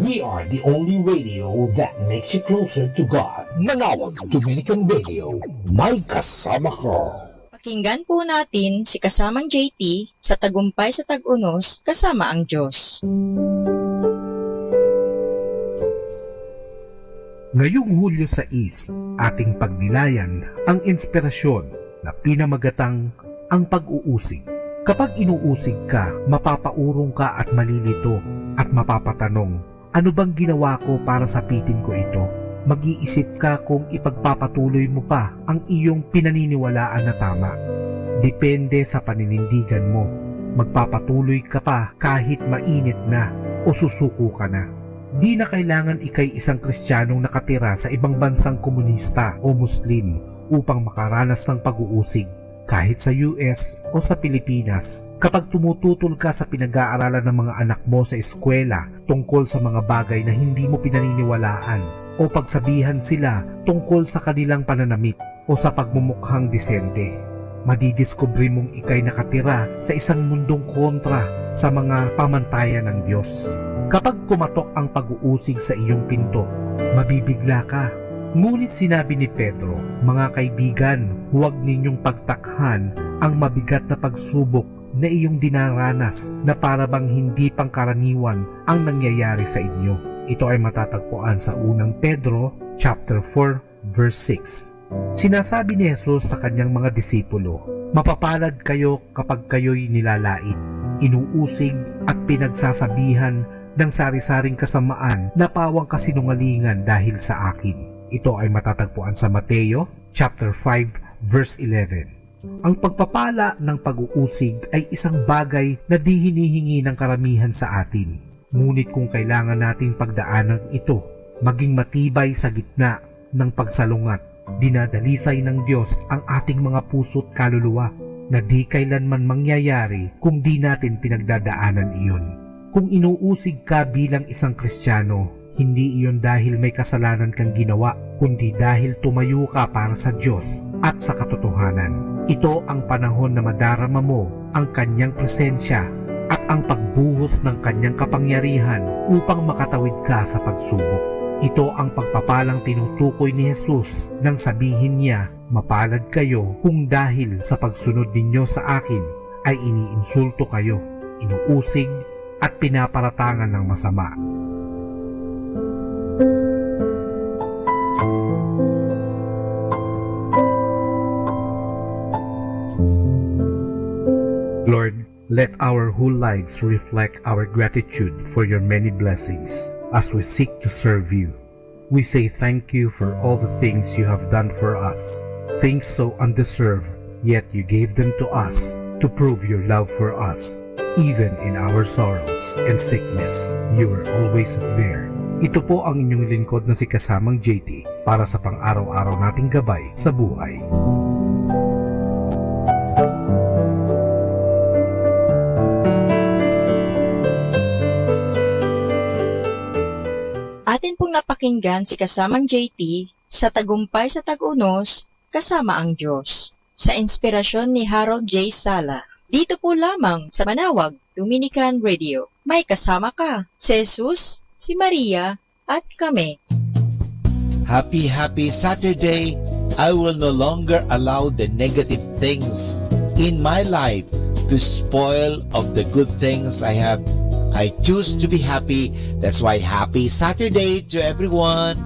We are the only radio that makes you closer to God. Manawag Dominican Radio, may kasama ka. Pakinggan po natin si kasamang JT sa Tagumpay sa Tag-Unos, kasama ang Diyos. Ngayong Hulyo 6, ating pagnilayan ang inspirasyon na pinamagatang ang pag-uusig. Kapag inuusig ka, mapapaurong ka at malilito at mapapatanong, ano bang ginawa ko para sapitin ko ito? Mag-iisip ka kung ipagpapatuloy mo pa ang iyong pinaniniwalaan na tama. Depende sa paninindigan mo. Magpapatuloy ka pa kahit mainit na o susuko ka na. Di na kailangan ikay isang Kristiyanong nakatira sa ibang bansang komunista o Muslim upang makaranas ng pag-uusig. Kahit sa US o sa Pilipinas, kapag tumututol ka sa pinag-aaralan ng mga anak mo sa eskwela tungkol sa mga bagay na hindi mo pinaniniwalaan o pagsabihan sila tungkol sa kanilang pananamit o sa pagmumukhang disente, madidiskubre mong ikay nakatira sa isang mundong kontra sa mga pamantayan ng Diyos. Kapag kumatok ang pag-uusig sa iyong pinto, mabibigla ka, Ngunit sinabi ni Pedro, "Mga kaibigan, huwag ninyong pagtakhan ang mabigat na pagsubok na iyong dinaranas na para bang hindi pangkaraniwan ang nangyayari sa inyo." Ito ay matatagpuan sa unang Pedro chapter 4 verse 6. Sinasabi ni Jesus sa kanyang mga disipulo, "Mapapalad kayo kapag kayo'y nilalait, inuusig at pinagsasabihan ng sari-saring kasamaan na pawang kasinungalingan dahil sa akin." Ito ay matatagpuan sa Mateo chapter 5 verse 11. Ang pagpapala ng pag-uusig ay isang bagay na di hinihingi ng karamihan sa atin. Ngunit kung kailangan nating pagdaanan ito, maging matibay sa gitna ng pagsalungat, dinadalisay ng Diyos ang ating mga puso't kaluluwa na di kailanman mangyayari kung di natin pinagdadaanan iyon. Kung inuusig ka bilang isang Kristiyano, hindi iyon dahil may kasalanan kang ginawa, kundi dahil tumayo ka para sa Diyos at sa katotohanan. Ito ang panahon na madarama mo ang kanyang presensya at ang pagbuhos ng kanyang kapangyarihan upang makatawid ka sa pagsubok. Ito ang pagpapalang tinutukoy ni Jesus nang sabihin niya, "Mapalad kayo kung dahil sa pagsunod ninyo sa akin ay iniinsulto kayo, inuusig at pinaparatangan ng masama." Lord, let our whole lives reflect our gratitude for your many blessings as we seek to serve you. We say thank you for all the things you have done for us, things so undeserved, yet you gave them to us to prove your love for us. Even in our sorrows and sickness, you were always there. Ito po ang inyong lingkod na si Kasamang JT para sa pang-araw-araw nating gabay sa buhay. Atin pong napakinggan si Kasamang JT sa Tagumpay sa Tag-Unos, Kasama ang Diyos, sa inspirasyon ni Harold J. Sala. Dito po lamang sa Manawag Dominican Radio. May kasama ka, si Jesus, si Maria, at kami. Happy Saturday! I will no longer allow the negative things in my life to spoil of the good things I have. I choose to be happy. That's why happy Saturday to everyone.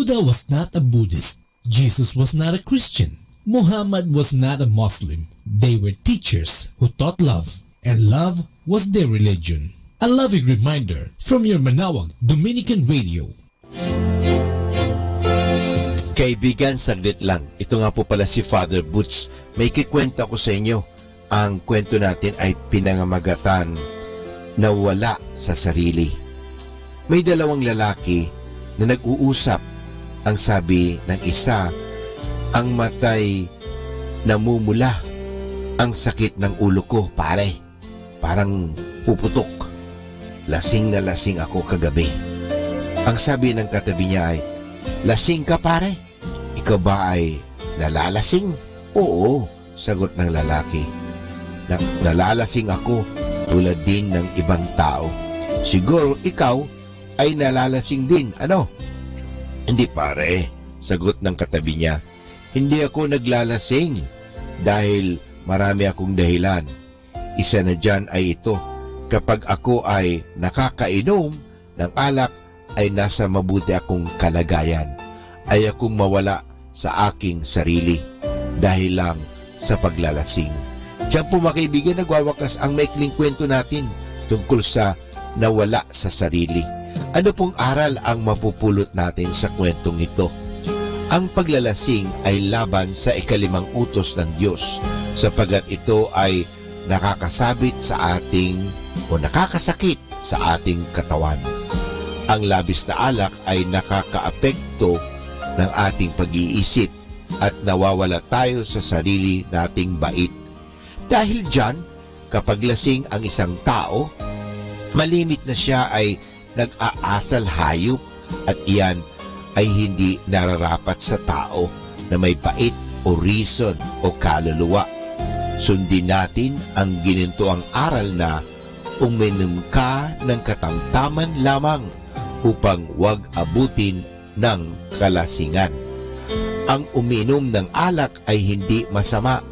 Buddha was not a Buddhist. Jesus was not a Christian. Muhammad was not a Muslim. They were teachers who taught love, and love was their religion. A loving reminder from your Manawag Dominican Radio. Kaibigan, saglit lang. Ito nga po pala si Father Butch. May kikwento ko sa inyo. Ang kwento natin ay pinangamagatan na wala sa sarili. May dalawang lalaki na nag-uusap. Ang sabi ng isa, ang matay namumula. Ang sakit ng ulo ko, pare. Parang puputok. Lasing na lasing ako kagabi. Ang sabi ng katabi niya ay, lasing ka, pare? Ikaw ba ay nalalasing? Oo, sagot ng lalaki. Nalalasing ako tulad din ng ibang tao. Siguro ikaw ay nalalasing din, ano? Hindi, pare, sagot ng katabi niya. Hindi ako naglalasing dahil marami akong dahilan. Isa na dyan ay ito. Kapag ako ay nakakainom ng alak, ay nasa mabuti akong kalagayan. Ay akong mawala sa aking sarili dahil lang sa paglalasing. Diyan po, mga kaibigan, nagwawakas ang maikling kwento natin tungkol sa nawala sa sarili. Ano pong aral ang mapupulot natin sa kwentong ito? Ang paglalasing ay laban sa ikalimang utos ng Diyos, sapagat ito ay nakakasabit sa ating o nakakasakit sa ating katawan. Ang labis na alak ay nakakaapekto ng ating pag-iisip at nawawala tayo sa sarili nating bait. Dahil dyan, kapag lasing ang isang tao, malimit na siya ay nag-aasal hayop at iyan ay hindi nararapat sa tao na may bait o reason o kaluluwa. Sundin natin ang ginintoang aral na uminom ka ng katamtaman lamang upang wag abutin ng kalasingan. Ang uminom ng alak ay hindi masama.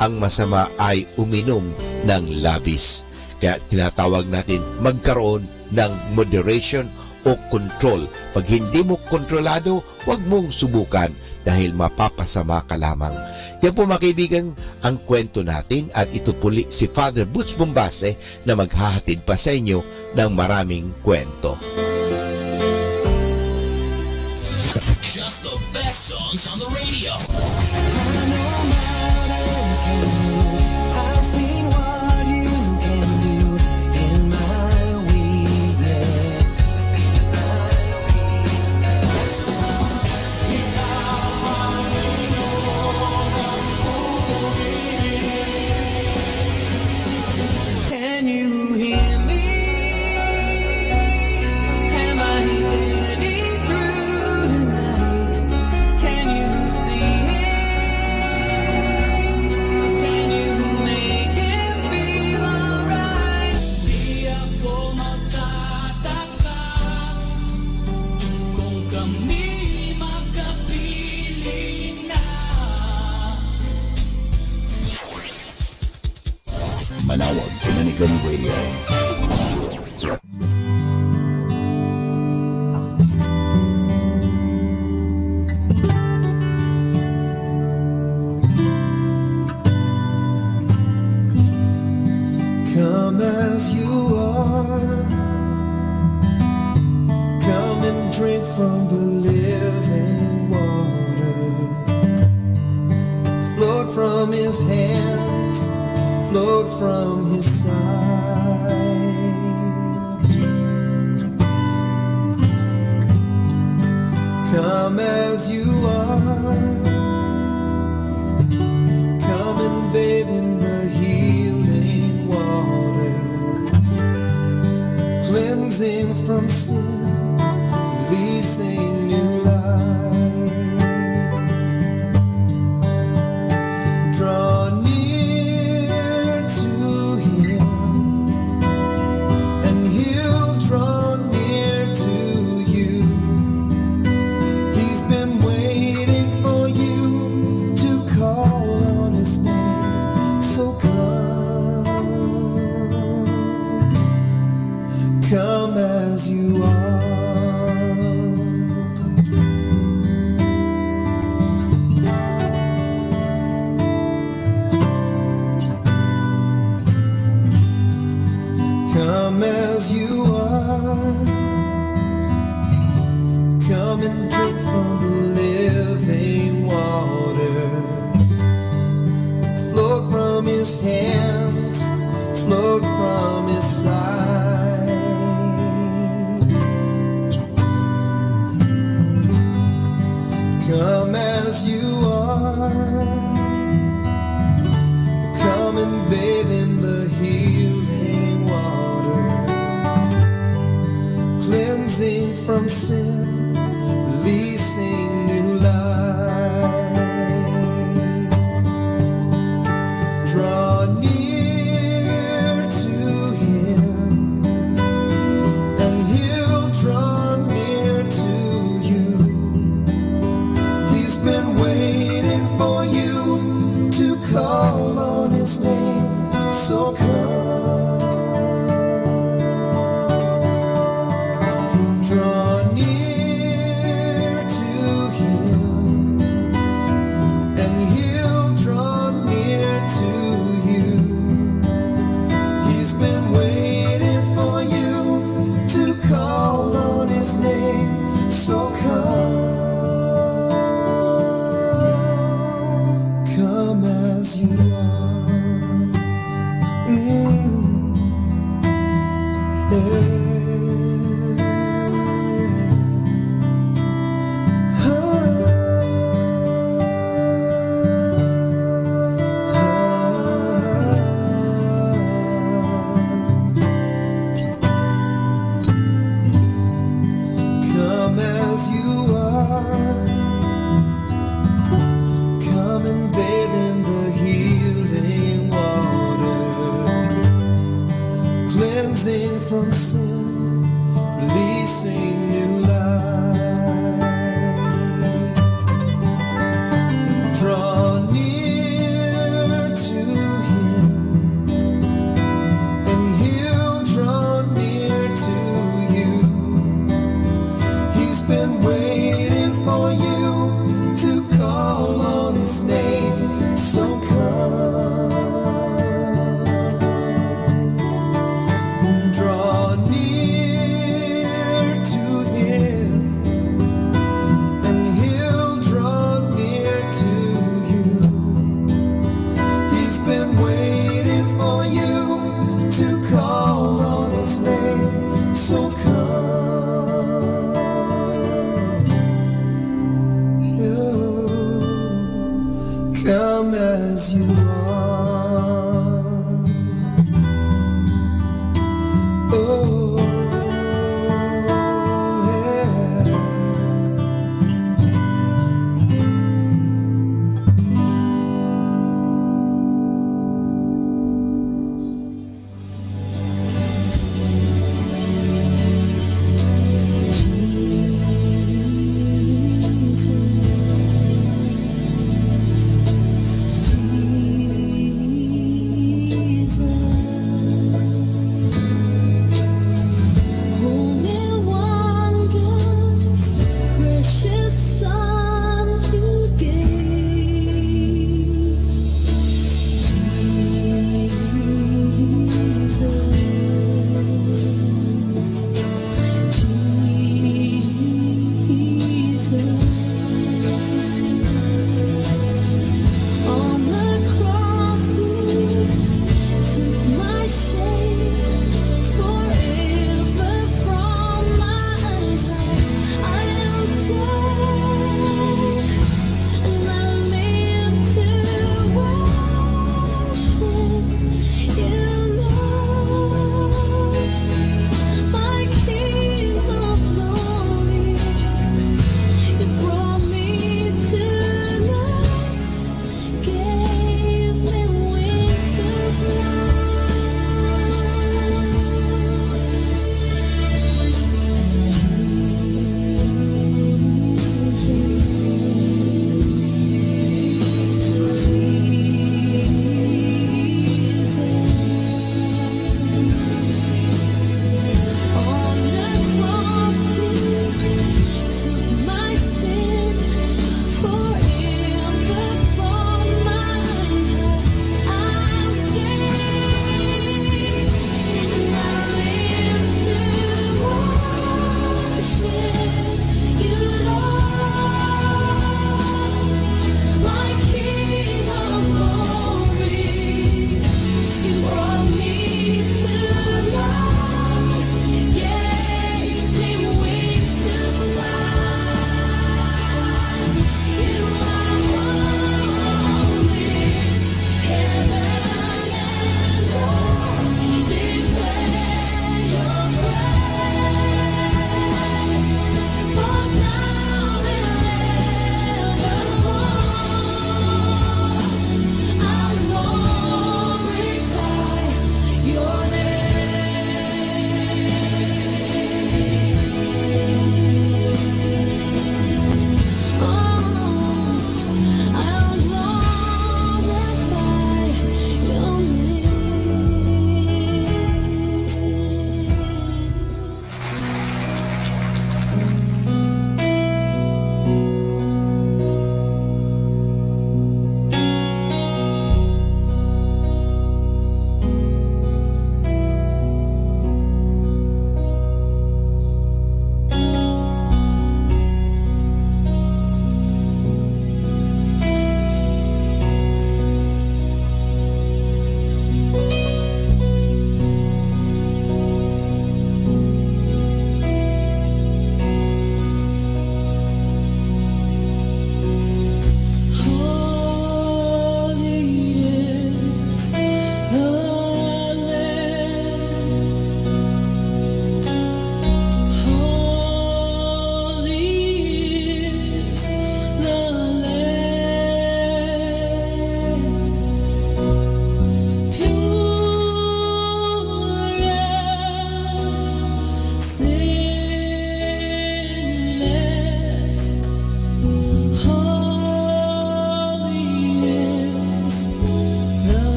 Ang masama ay uminom ng labis. Kaya tinatawag natin magkaroon ng moderation o control. Pag hindi mo kontrolado, huwag mong subukan dahil mapapasama ka lamang. Yan po, mga kaibigan, ang kwento natin, at ito puli si Father Butch Bombase na maghahatid pa sa inyo ng maraming kwento. Just the best songs on the radio. I've seen what you can do in my weakness. Can you hear me? Am I getting through tonight? Can you see it? Can you make it feel alright? Di ako magtataka kung kami magkapili na. Manawag Dominican Radio. Come as you are, come and drink from the living water. Flowed from his hands, flowed from his side. Come as you are, come and bathe in the healing water, cleansing from sin, releasing new life. Draw near to him, and he'll draw near to you. He's been waiting for you to call on his name. So come as you are. Come as you are, come and drink from the living water. Flow from his hands, flow from his side. Come as you are, come and bathe in the healing water, cleansing from sin, releasing new life. Draw near to him, and he'll draw near to you. He's been waiting for you to call on his name, so come. Draw near to him, and he'll draw near to you. He's been waiting for you to call on his name, so come. Come as you are. Come as you are, come and bathe in the healing water, cleansing from sin, releasing new life. Draw near to him, and he'll draw near to you. He's been waiting for you to call on his name, so come. Draw near to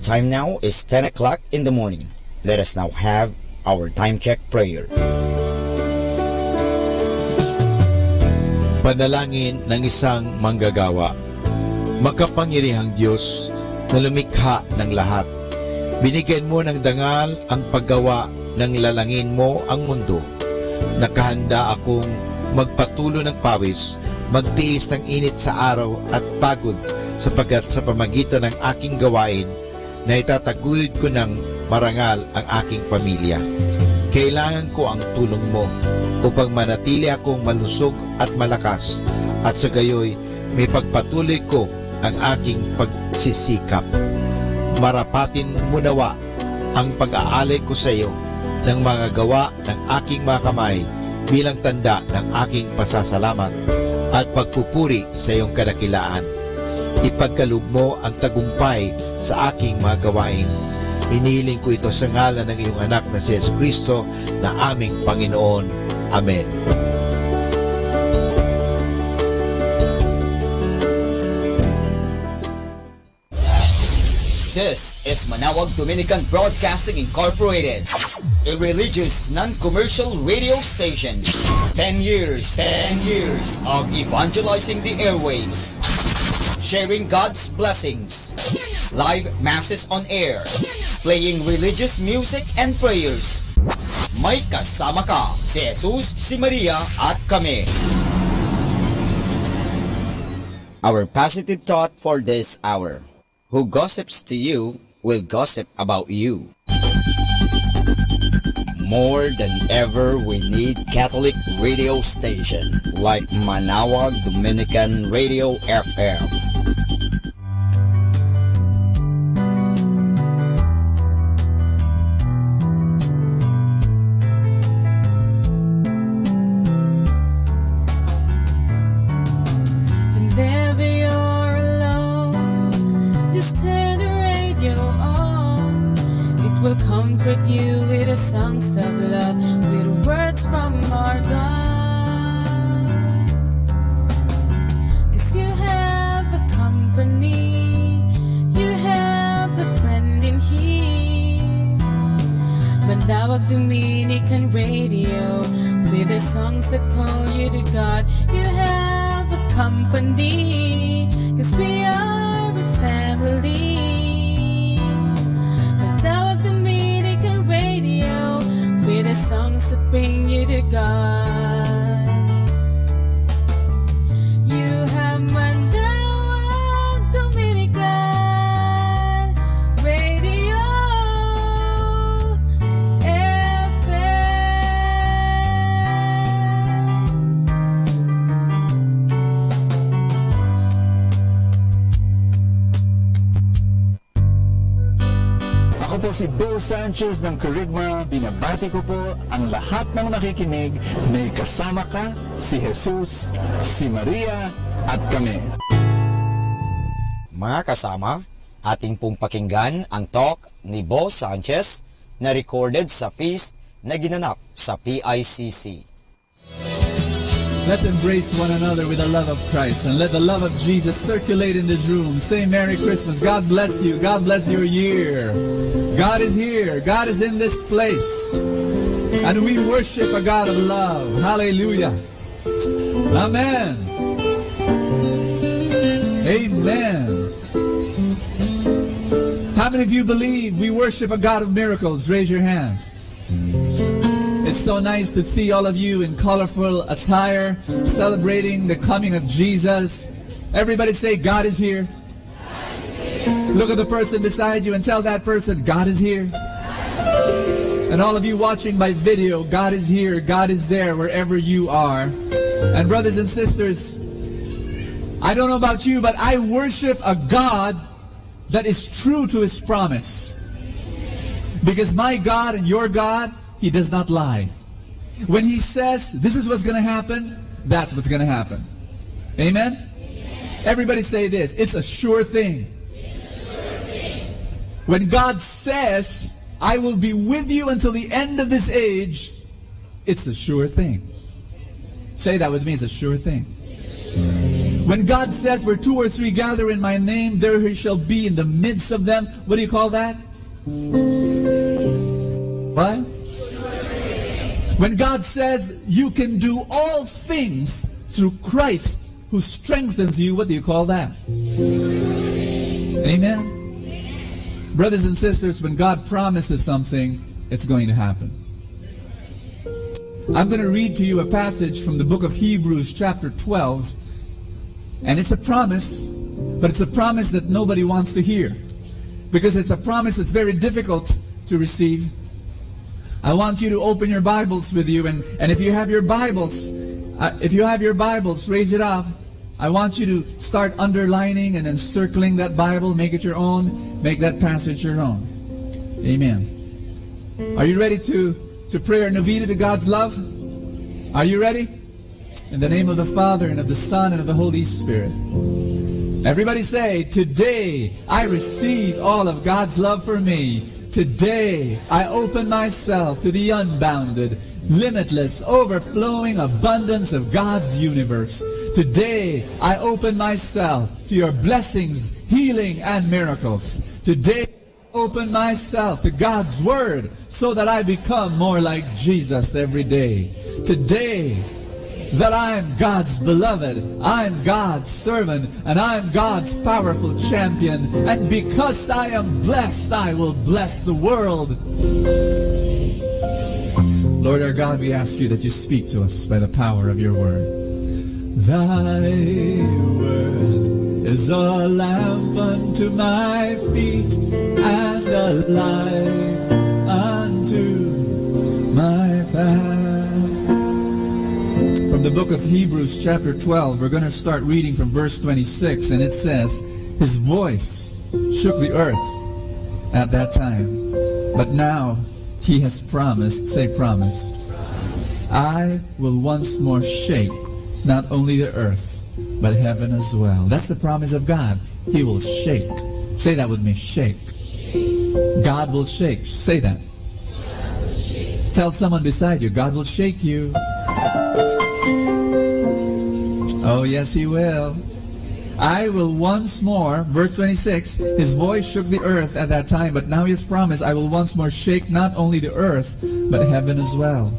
The time now is 10 o'clock in the morning. Let us now have our time check prayer. Panalangin ng isang manggagawa. Makapangyarihang Diyos na lumikha ng lahat, binigyan mo ng dangal ang paggawa ng lalangin mo ang mundo. Nakahanda akong magpatulo ng pawis, magtiis ng init sa araw at pagod, sapagkat sa pamagitan ng aking gawain na itataguyod ko ng marangal ang aking pamilya. Kailangan ko ang tulong mo upang manatili akong malusog at malakas, at sa gayoy may pagpatuloy ko ang aking pagsisikap. Marapatin mo nawa ang pag-aalay ko sa iyo ng mga gawa ng aking mga kamay bilang tanda ng aking pasasalamat at pagpupuri sa iyong kadakilaan. Ipagkaloob mo ang tagumpay sa aking mga gawain. Inihiling ko ito sa ngalan ng iyong anak na si Jesucristo na aming Panginoon. Amen. This is Manawag Dominican Broadcasting Incorporated, a religious non-commercial radio station. 10 years of evangelizing the airwaves, sharing God's blessings, live masses on air, playing religious music and prayers. May kasama ka, si Jesus, si Maria at kami. Our positive thought for this hour. Who gossips to you will gossip about you. More than ever, we need Catholic radio station like Manawag Dominican Radio FM. Comfort you with the songs of love, with words from our God. 'Cause you have a company, you have a friend in here. Manawag Dominican Radio, with the songs that call you to God. You have a company, 'cause we are a family. With the songs that bring you to God. You have Manawag Dominican Radio Ako po si Bill Sanchez ng Kerygma. Binabati ko po ang lahat ng nakikinig. May kasama ka, si Jesus, si Maria, at kami. Mga kasama, ating pong pakinggan ang talk ni Bo Sanchez na recorded sa feast na ginanap sa PICC. Let's embrace one another with the love of Christ and let the love of Jesus circulate in this room. Say Merry Christmas. God bless you. God bless your year. God is here. God is in this place. And we worship a God of love. Hallelujah. Amen. Amen. How many of you believe we worship a God of miracles? Raise your hand. It's so nice to see all of you in colorful attire, celebrating the coming of Jesus. Everybody say, God is here. Look at the person beside you and tell that person, God is here. And all of you watching by video, God is here, God is there wherever you are. And brothers and sisters, I don't know about you, but I worship a God that is true to His promise. Because my God and your God, He does not lie. When He says, this is what's going to happen, that's what's going to happen. Amen? Everybody say this. It's a sure thing. When God says, I will be with you until the end of this age, it's a sure thing. Say that with me. It's a sure thing. When God says, where 2 or 3 gather in my name, there he shall be in the midst of them. What do you call that? What? When God says, you can do all things through Christ who strengthens you, what do you call that? Amen? Brothers and sisters, when God promises something, it's going to happen. I'm going to read to you a passage from the book of Hebrews chapter 12. And it's a promise, but it's a promise that nobody wants to hear. Because it's a promise that's very difficult to receive. I want you to open your Bibles with you. And if you have your Bibles, raise it up. I want you to start underlining and then circling that Bible. Make it your own. Make that passage your own. Amen. Are you ready to pray our novena to God's love? Are you ready? In the name of the Father, and of the Son, and of the Holy Spirit. Everybody say, today I receive all of God's love for me. Today I open myself to the unbounded, limitless, overflowing abundance of God's universe. Today I open myself to your blessings, healing, and miracles. Today I open myself to God's Word so that I become more like Jesus every day. Today that I am God's beloved, I am God's servant, and I am God's powerful champion. And because I am blessed, I will bless the world. Lord our God, we ask you that you speak to us by the power of your word. Thy word is a lamp unto my feet and a light unto my path. From the book of Hebrews chapter 12, we're going to start reading from verse 26, and it says, his voice shook the earth at that time, but now he has promised, say promised, I will once more shake not only the earth, but heaven as well. That's the promise of God. He will shake. Say that with me, shake. God will shake. Say that. Tell someone beside you, God will shake you. Oh, yes, he will. I will once more, verse 26, his voice shook the earth at that time, but now he has promised, I will once more shake not only the earth, but heaven as well.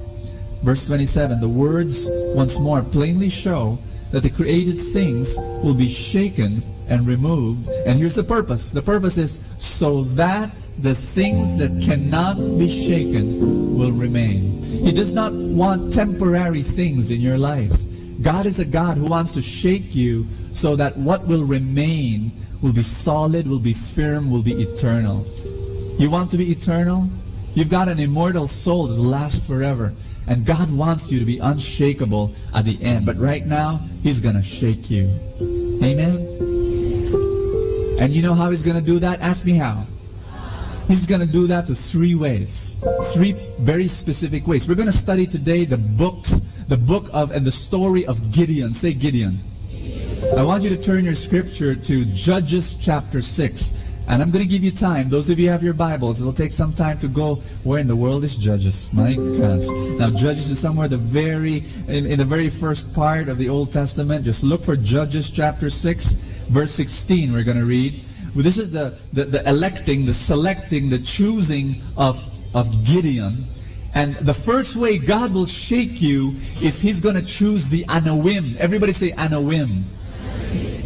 Verse 27, the words once more plainly show that the created things will be shaken and removed. And here's the purpose. The purpose is so that the things that cannot be shaken will remain. He does not want temporary things in your life. God is a God who wants to shake you so that what will remain will be solid, will be firm, will be eternal. You want to be eternal? You've got an immortal soul that will last forever. And God wants you to be unshakable at the end. But right now, he's going to shake you. Amen? And you know how he's going to do that? Ask me how. He's going to do that to 3 ways. 3 very specific ways. We're going to study today the book of and the story of Gideon. Say Gideon. I want you to turn your scripture to Judges chapter 6. And I'm going to give you time. Those of you who have your Bibles, it'll take some time to go. Where in the world is Judges? My gosh. Now Judges is somewhere in the very first part of the Old Testament. Just look for Judges chapter 6, verse 16 we're going to read. Well, this is the electing, the selecting, the choosing of Gideon. And the first way God will shake you is he's going to choose the Anawim. Everybody say Anawim.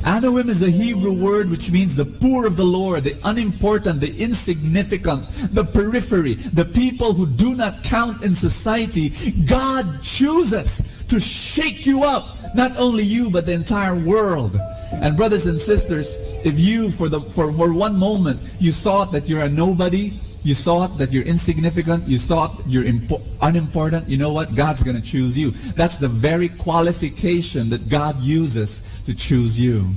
Anawim is a Hebrew word which means the poor of the Lord, the unimportant, the insignificant, the periphery, the people who do not count in society. God chooses to shake you up, not only you but the entire world. And brothers and sisters, if you for one moment you thought that you're a nobody, you thought that you're insignificant, you thought you're unimportant, you know what? God's going to choose you. That's the very qualification that God uses to choose you.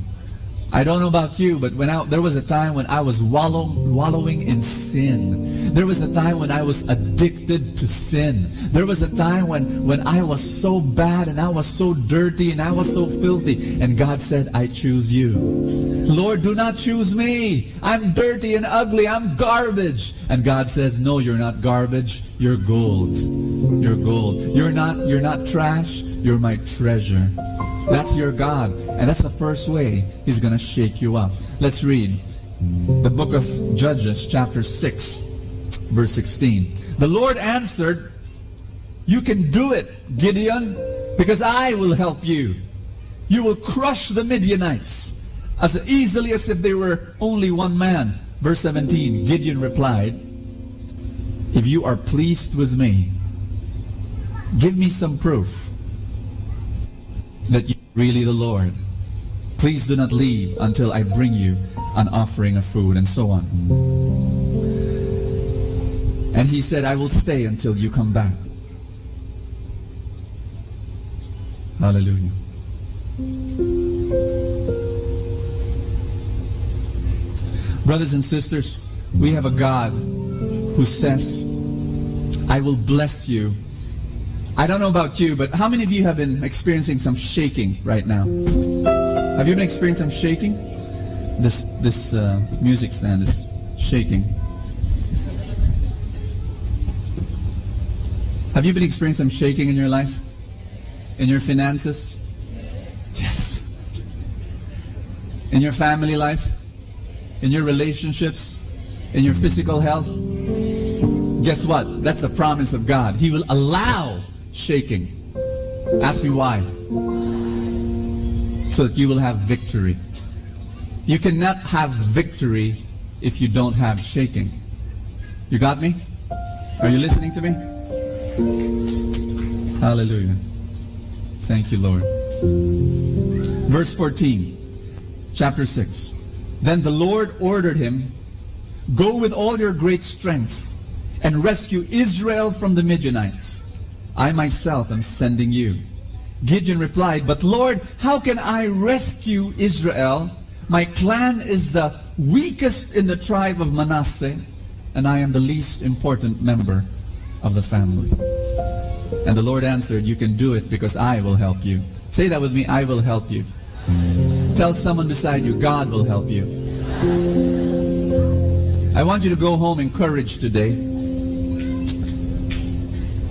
I don't know about you, but there was a time when I was wallowing in sin. There was a time when I was addicted to sin. There was a time when I was so bad and I was so dirty and I was so filthy. And God said, I choose you. Lord, do not choose me. I'm dirty and ugly. I'm garbage. And God says, no, you're not garbage. You're gold. You're gold. You're not trash. You're my treasure. That's your God. And that's the first way He's going to shake you up. Let's read the book of Judges, chapter 6, verse 16. The Lord answered, "You can do it, Gideon, because I will help you. You will crush the Midianites as easily as if they were only one man." Verse 17, Gideon replied, "If you are pleased with me, give me some proof that you are really the Lord. Please do not leave until I bring you an offering of food," and so on. And he said, "I will stay until you come back." Hallelujah. Brothers and sisters, we have a God who says, "I will bless you." I don't know about you, but how many of you have been experiencing some shaking right now? Have you been experiencing some shaking? This music stand is shaking. Have you been experiencing some shaking in your life? In your finances? Yes. In your family life? In your relationships? In your physical health? Guess what? That's the promise of God. He will allow shaking. Ask me why. So that you will have victory. You cannot have victory if you don't have shaking. You got me? Are you listening to me? Hallelujah. Thank you, Lord. Verse 14, chapter 6. Then the Lord ordered him, "Go with all your great strength and rescue Israel from the Midianites. I myself am sending you." Gideon replied, "But Lord, how can I rescue Israel? My clan is the weakest in the tribe of Manasseh, and I am the least important member of the family." And the Lord answered, "You can do it because I will help you." Say that with me, I will help you. Tell someone beside you, God will help you. I want you to go home encouraged today.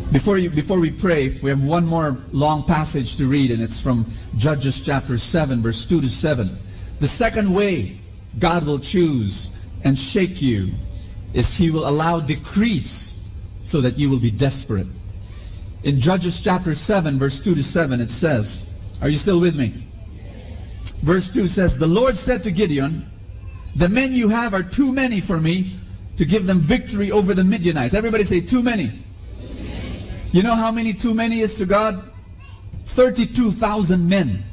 Before we pray, we have one more long passage to read, and it's from Judges chapter 7, verse 2 to 7. The second way God will choose and shake you is He will allow decrease so that you will be desperate. In Judges chapter 7, verse 2 to 7, it says, are you still with me? Verse 2 says, "The Lord said to Gideon, 'The men you have are too many for me to give them victory over the Midianites.'" Everybody say, too many. You know how many too many is to God? 32,000 men.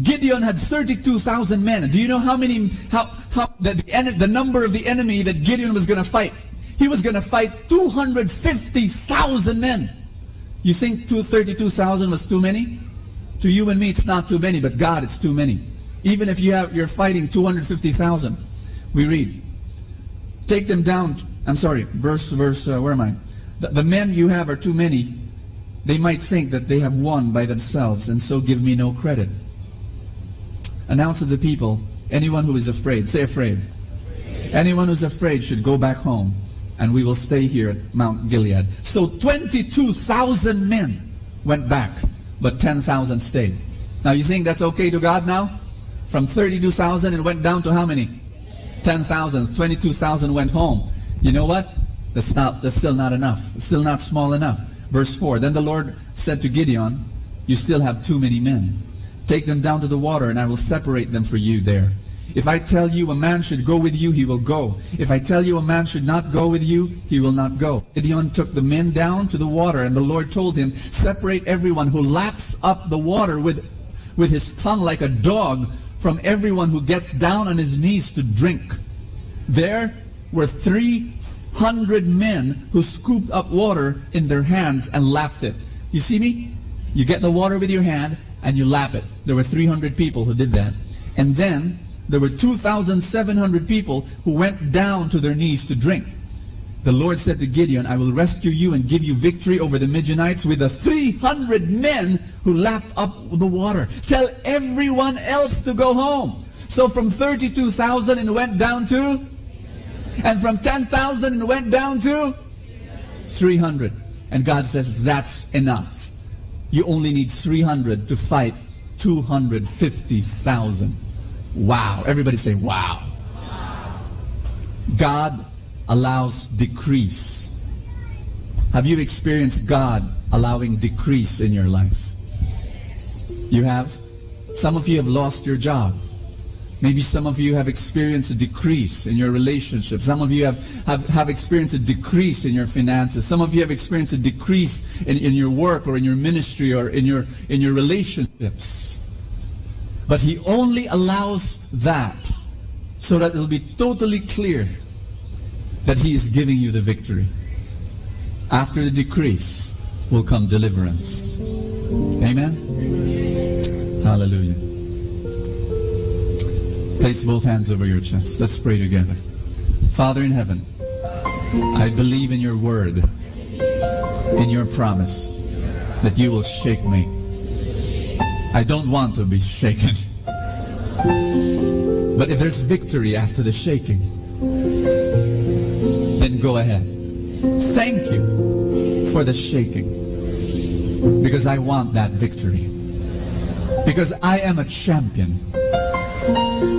Gideon had 32,000 men. Do you know how the number of the enemy that Gideon was going to fight? He was going to fight 250,000 men. You think 32,000 was too many? To you and me, it's not too many, but God, it's too many. Even if you're fighting 250,000, we read, "Take them down." I'm sorry, verse. Where am I? The men you have are too many. They might think that they have won by themselves, and so give me no credit. Announce to the people, anyone who is afraid, say afraid. Anyone who's afraid should go back home, and we will stay here at Mount Gilead. So 22,000 men went back, but 10,000 stayed. Now you think that's okay to God now? From 32,000 it went down to how many? 10,000. 22,000 went home. You know what? That's still not enough. It's still not small enough. Verse 4, "Then the Lord said to Gideon, 'You still have too many men. Take them down to the water, and I will separate them for you there. If I tell you a man should go with you, he will go. If I tell you a man should not go with you, he will not go.' Gideon took the men down to the water, and the Lord told him, 'Separate everyone who laps up the water with his tongue like a dog from everyone who gets down on his knees to drink.' There were 300 men who scooped up water in their hands and lapped it." You see me? You get the water with your hand and you lap it. There were 300 people who did that. And then there were 2,700 people who went down to their knees to drink. The Lord said to Gideon, "I will rescue you and give you victory over the Midianites with the 300 men who lapped up the water. Tell everyone else to go home." So from 32,000 it went down to? And from 10,000 it went down to? 300. And God says, that's enough. you only need 300 to fight 250,000. Wow. Everybody say, wow. God allows decrease. Have you experienced God allowing decrease in your life? You have? Some of you have lost your job. Maybe some of you have experienced a decrease in your relationship. Some of you have experienced a decrease in your finances. Some of you have experienced a decrease in your work or in your ministry or in your relationships. But He only allows that so that it will be totally clear that He is giving you the victory. After the decrease will come deliverance. Amen? Hallelujah. Place both hands over your chest. Let's pray together. Father in heaven, I believe in your word, in your promise, that you will shake me. I don't want to be shaken. But if there's victory after the shaking, then go ahead. Thank you for the shaking, because I want that victory. Because I am a champion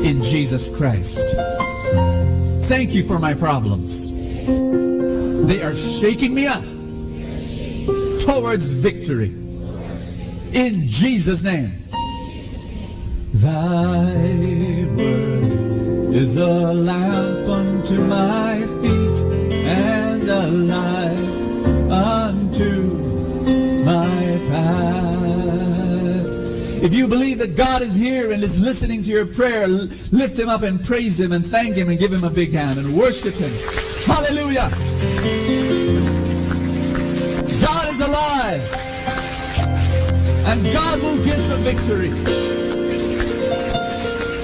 in Jesus Christ. Thank you for my problems. They are shaking me up towards victory. In Jesus' name. Thy word is a lamp unto my feet and a light unto my path. If you believe that God is here and is listening to your prayer, lift Him up and praise Him and thank Him and give Him a big hand and worship Him. Hallelujah! God is alive, and God will give the victory.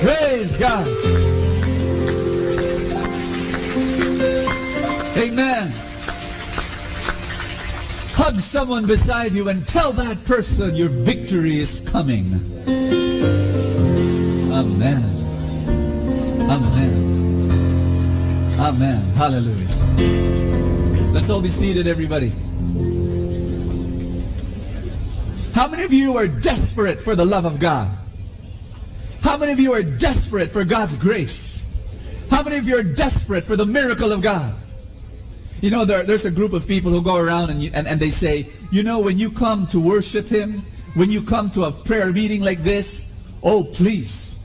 Praise God. Amen. Hug someone beside you and tell that person your victory is coming. Amen. Amen. Amen. Hallelujah. Let's all be seated, everybody. How many of you are desperate for the love of God? How many of you are desperate for God's grace? How many of you are desperate for the miracle of God? You know, there's a group of people who go around and they say, you know, when you come to worship Him, when you come to a prayer meeting like this, oh, please,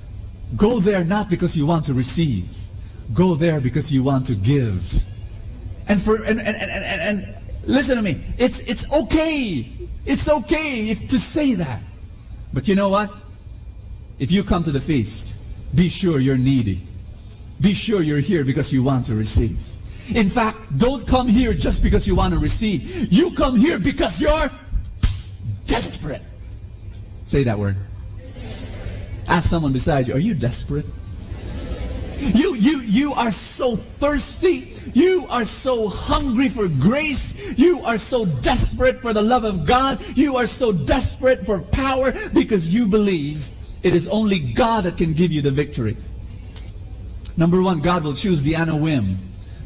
go there not because you want to receive. Go there because you want to give. And listen to me, it's okay. It's okay to say that. But you know what? If you come to the feast, be sure you're needy. Be sure you're here because you want to receive. In fact, don't come here just because you want to receive. You come here because you're desperate. Say that word. Ask someone beside you, are you desperate? You are so thirsty. You are so hungry for grace. You are so desperate for the love of God. You are so desperate for power because you believe it is only God that can give you the victory. Number one, God will choose the Anawim.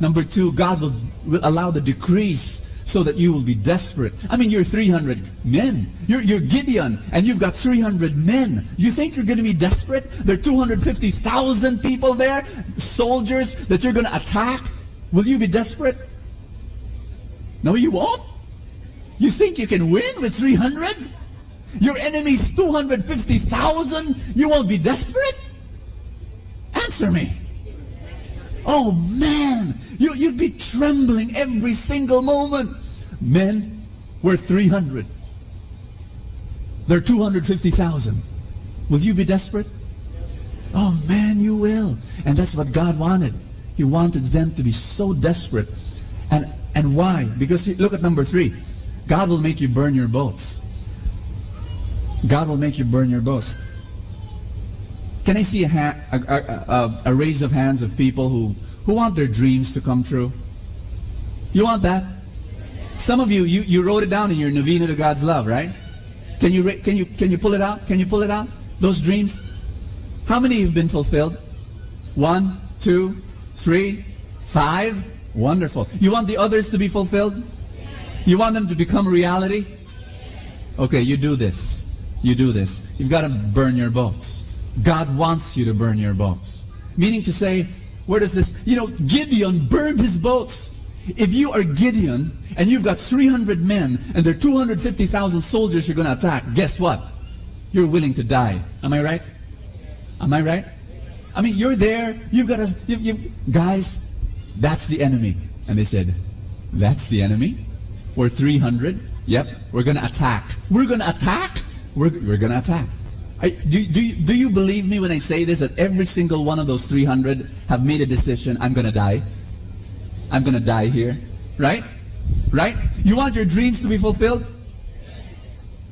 Number two, God will allow the decrease so that you will be desperate. I mean, you're 300 men. You're Gideon, and you've got 300 men. You think you're going to be desperate? There are 250,000 people there, soldiers that you're going to attack. Will you be desperate? No, you won't. You think you can win with 300? Your enemy's 250,000. You won't be desperate? Answer me. Oh man, you'd be trembling every single moment. Men, we're 300. They're 250,000. Will you be desperate? Oh man, you will. And that's what God wanted. He wanted them to be so desperate. And why? Because look at number 3. God will make you burn your boats. God will make you burn your boats. Can I see a raise of hands of people who want their dreams to come true? You want that? Some of you wrote it down in your novena to God's love, right? Can you pull it out? Can you pull it out? Those dreams. How many have been fulfilled? 1, 2, 3, 5. Wonderful. You want the others to be fulfilled? You want them to become reality? Okay, you do this. You do this. You've got to burn your boats. God wants you to burn your boats. Meaning to say, where does this... Gideon burned his boats. If you are Gideon and you've got 300 men and there are 250,000 soldiers you're going to attack, guess what? You're willing to die. Am I right? Am I right? I mean, you're there. You've got to... Guys, that's the enemy. And they said, that's the enemy? We're 300. Yep, we're going to attack. We're going to attack? We're going to attack. Do you believe me when I say this, that every single one of those 300 have made a decision, I'm going to die? I'm going to die here. Right? Right? You want your dreams to be fulfilled?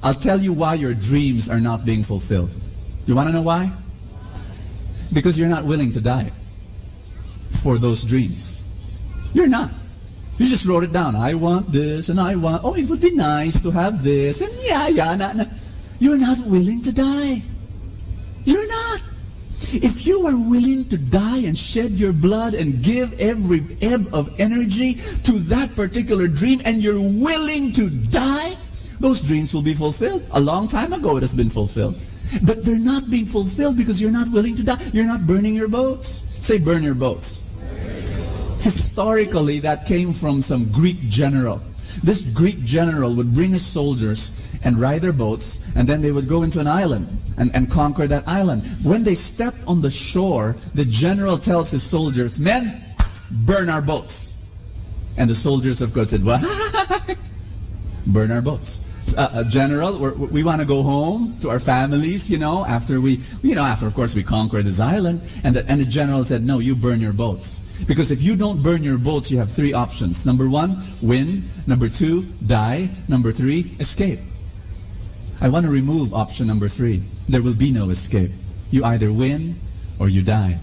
I'll tell you why your dreams are not being fulfilled. You want to know why? Because you're not willing to die for those dreams. You're not. You just wrote it down. I want this and I want... Oh, it would be nice to have this. And nah. You're not willing to die. You're not. If you are willing to die and shed your blood and give every ebb of energy to that particular dream and you're willing to die, those dreams will be fulfilled. A long time ago it has been fulfilled. But they're not being fulfilled because you're not willing to die. You're not burning your boats. Say, burn your boats. Historically, that came from some Greek general. This Greek general would bring his soldiers and ride their boats, and then they would go into an island and conquer that island. When they stepped on the shore, the general tells his soldiers, men, burn our boats. And the soldiers, of course, said, what? Burn our boats. General, we want to go home to our families, after of course we conquered this island. And the general said, no, you burn your boats. Because if you don't burn your boats, you have three options. Number 1, win. Number 2, die. Number 3, escape. I want to remove option number 3. There will be no escape. You either win or you die.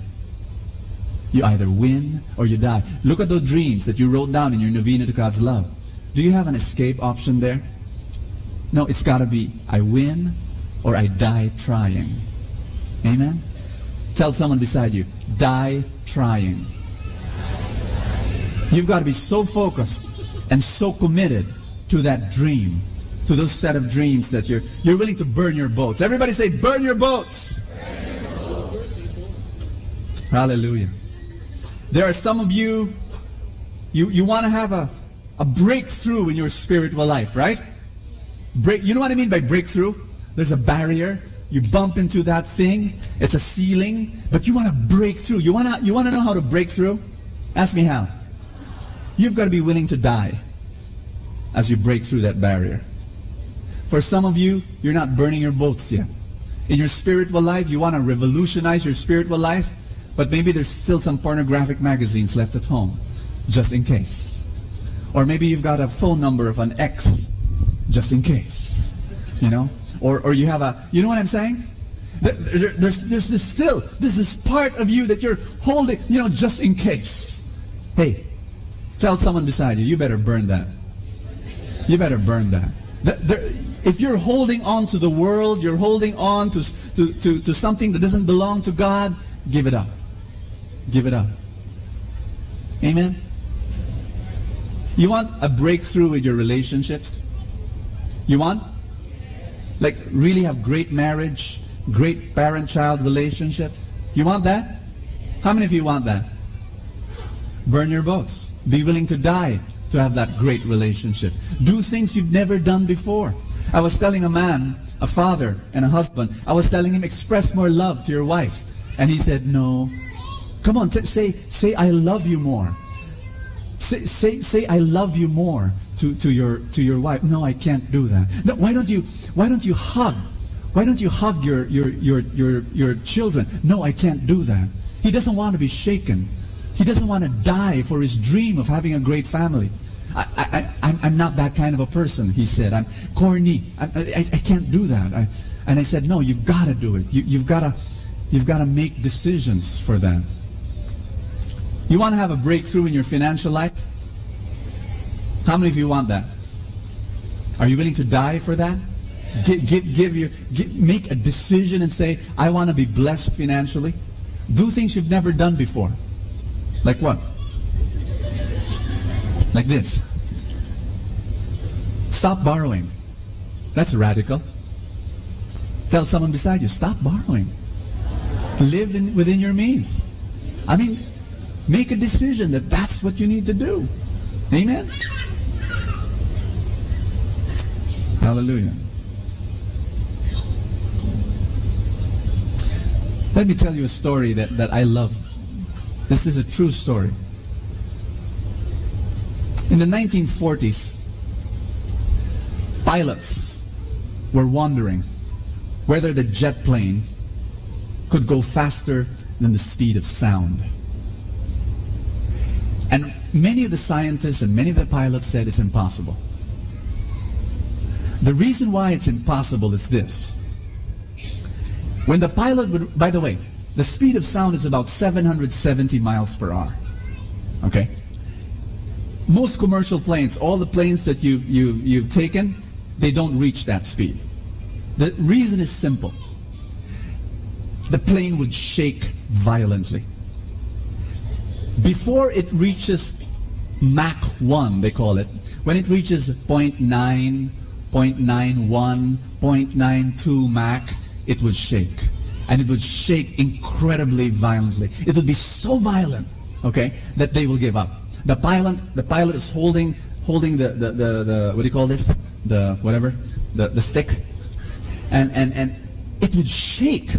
You either win or you die. Look at those dreams that you wrote down in your novena to God's love. Do you have an escape option there? No, it's got to be I win or I die trying. Amen? Tell someone beside you, die trying. You've got to be so focused and so committed to that dream, to those set of dreams that you're willing to burn your boats. Everybody say, burn your boats. Burn your boats. Hallelujah. There are some of you want to have a breakthrough in your spiritual life, right? You know what I mean by breakthrough? There's a barrier. You bump into that thing. It's a ceiling, but you want to break through. You want to know how to break through? Ask me how. You've got to be willing to die as you break through that barrier. For some of you, you're not burning your boats yet. In your spiritual life, you want to revolutionize your spiritual life, but maybe there's still some pornographic magazines left at home, just in case. Or maybe you've got a phone number of an ex, just in case. Or you have you know what I'm saying? There's this part of you that you're holding, just in case. Hey, tell someone beside you, you better burn that. You better burn that. If you're holding on to the world, you're holding on to something that doesn't belong to God, give it up. Give it up. Amen? You want a breakthrough with your relationships? You want? Like really have great marriage, great parent-child relationship? You want that? How many of you want that? Burn your boats. Be willing to die to have that great relationship. Do things you've never done before. I was telling a man, a father and a husband, I was telling him, express more love to your wife. And he said, no. Come on, say I love you more. Say I love you more to your wife. No, I can't do that. No, why don't you hug? Why don't you hug your children? No, I can't do that. He doesn't want to be shaken. He doesn't want to die for his dream of having a great family. I'm not that kind of a person, he said. I'm corny. I can't do that. And I said, no, you've got to do it. You've got to make decisions for that. You want to have a breakthrough in your financial life? How many of you want that? Are you willing to die for that? Make a decision and say, I want to be blessed financially. Do things you've never done before. Like what? Like this. Stop borrowing. That's radical. Tell someone beside you, stop borrowing. Live within your means. I mean, make a decision that that's what you need to do. Amen? Hallelujah. Let me tell you a story that I love. This is a true story. In the 1940s, pilots were wondering whether the jet plane could go faster than the speed of sound. And many of the scientists and many of the pilots said it's impossible. The reason why it's impossible is this. When the pilot would, by the way, the speed of sound is about 770 miles per hour. Okay? Most commercial planes, all the planes that you've taken, they don't reach that speed. The reason is simple. The plane would shake violently. Before it reaches Mach 1, they call it, when it reaches 0.9, 0.91, 0.92 Mach, it would shake. And it would shake incredibly violently. It would be so violent, okay, that they will give up. The pilot is holding the what do you call this? The stick. And it would shake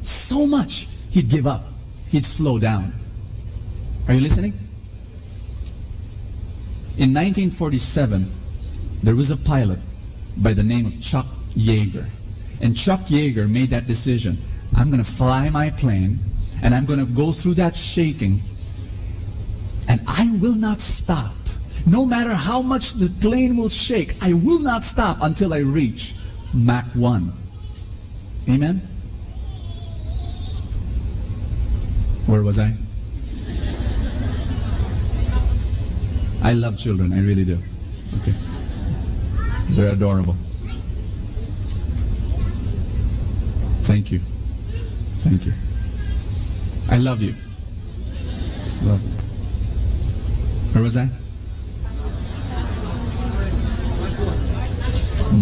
so much he'd give up. He'd slow down. Are you listening? In 1947, there was a pilot by the name of Chuck Yeager. And Chuck Yeager made that decision. I'm going to fly my plane, and I'm going to go through that shaking, and I will not stop. No matter how much the plane will shake, I will not stop until I reach Mach 1. Amen? Where was I? I love children, I really do. Okay. They're adorable. Thank you. Thank you. I love you. Love you. Where was I?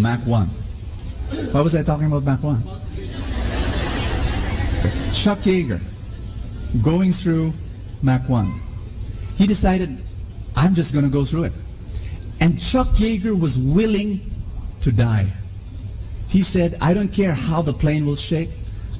Mach 1. What was I talking about Mach 1? Chuck Yeager, going through Mach 1. He decided, I'm just going to go through it. And Chuck Yeager was willing to die. He said, I don't care how the plane will shake,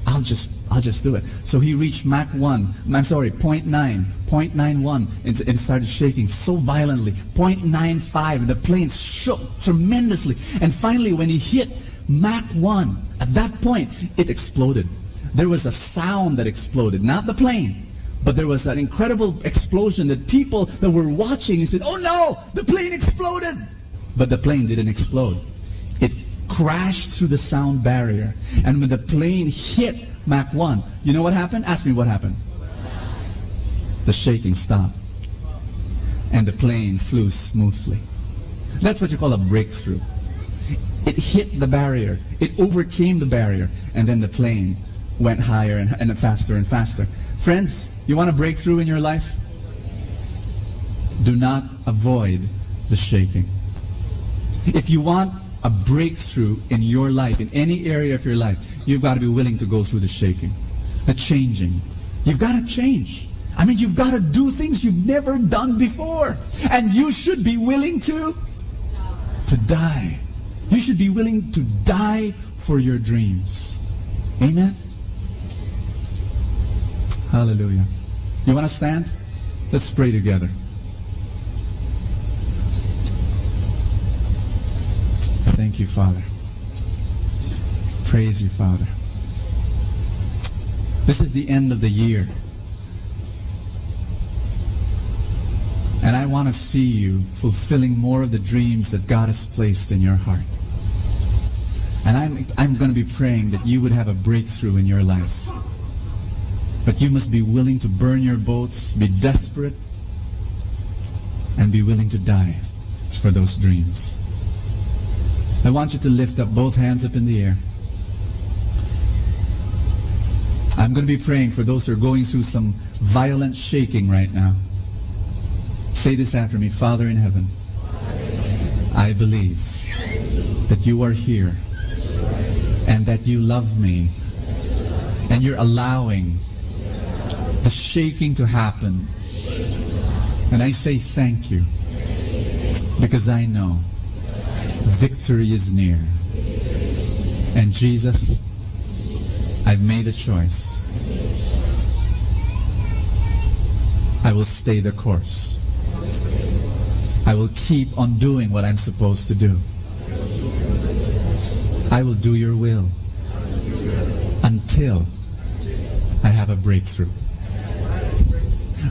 I'll just do it. So he reached Mach 0.91, and it started shaking so violently. 0.95, the plane shook tremendously. And finally, when he hit Mach 1, at that point, it exploded. There was a sound that exploded, not the plane. But there was an incredible explosion that people that were watching said, oh no, the plane exploded. But the plane didn't explode. It crashed through the sound barrier. And when the plane hit Mach 1, you know what happened? Ask me what happened. The shaking stopped. And the plane flew smoothly. That's what you call a breakthrough. It hit the barrier. It overcame the barrier. And then the plane went higher and faster and faster. Friends, you want a breakthrough in your life? Do not avoid the shaking. If you want a breakthrough in your life, in any area of your life, you've got to be willing to go through the shaking, the changing. You've got to change. I mean, you've got to do things you've never done before. And you should be willing to die. You should be willing to die for your dreams. Amen? Hallelujah. You want to stand? Let's pray together. Thank you, Father. Praise you, Father. This is the end of the year. And I want to see you fulfilling more of the dreams that God has placed in your heart. And I'm going to be praying that you would have a breakthrough in your life. But you must be willing to burn your boats, be desperate, and be willing to die for those dreams. I want you to lift up both hands up in the air. I'm going to be praying for those who are going through some violent shaking right now. Say this after me. Father in heaven, I believe that you are here and that you love me, and you're allowing the shaking to happen. And I say thank you, because I know victory is near. And Jesus, I've made a choice. I will stay the course. I will keep on doing what I'm supposed to do. I will do your will until I have a breakthrough.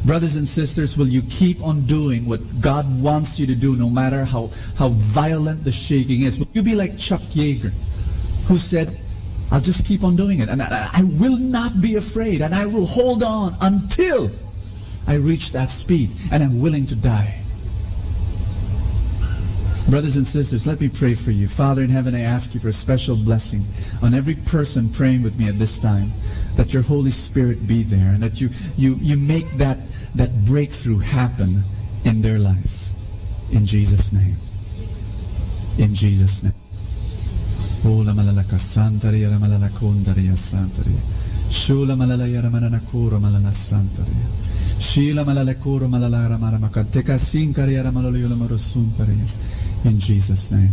Brothers and sisters, will you keep on doing what God wants you to do, no matter how violent the shaking is? Will you be like Chuck Yeager, who said, I'll just keep on doing it, and I will not be afraid, and I will hold on until I reach that speed, and I'm willing to die. Brothers and sisters, let me pray for you. Father in heaven, I ask you for a special blessing on every person praying with me at this time, that your Holy Spirit be there, and that you make that breakthrough happen in their life. In Jesus' name. In Jesus' name. Ola malalaka santaria malala kundaria santaria. Shula malalaya mananakura malala santaria. Shila malalakura malalara maramakanteka sinkaria malaloyola marosuntaria. In Jesus' name.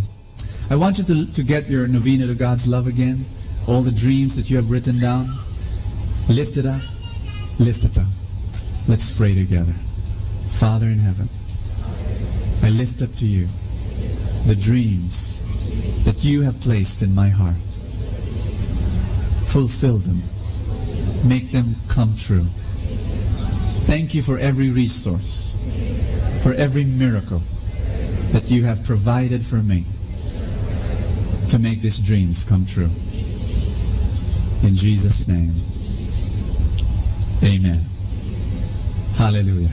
I want you to get your novena to God's love again. All the dreams that you have written down. Lift it up. Lift it up. Let's pray together. Father in heaven, I lift up to you the dreams that you have placed in my heart. Fulfill them. Make them come true. Thank you for every resource, for every miracle that you have provided for me to make these dreams come true. In Jesus' name, amen. Hallelujah.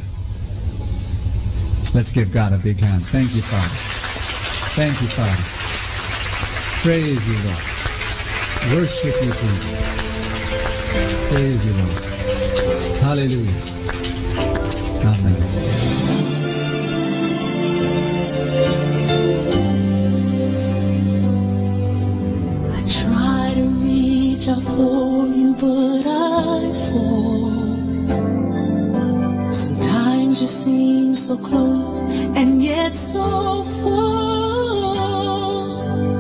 Let's give God a big hand. Thank you, Father. Thank you, Father. Praise you, Lord. Worship you, Jesus. Praise you, Lord. Hallelujah. Amen. I try to reach out for you, but I fall. Sometimes you seem so close and yet so far.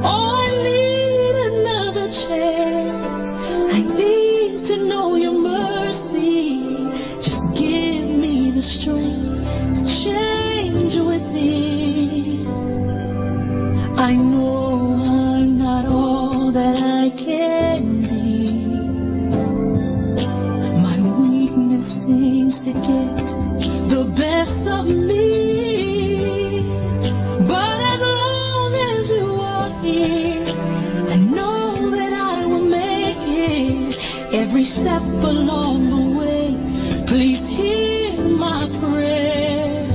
Oh, I need another chance. I need to know your mercy. Just give me the strength to change within. I know I'm not all that I can be. My weakness seems to get the best of me. But as long as you are here, I know that I will make it. Every step along the way, please hear my prayer.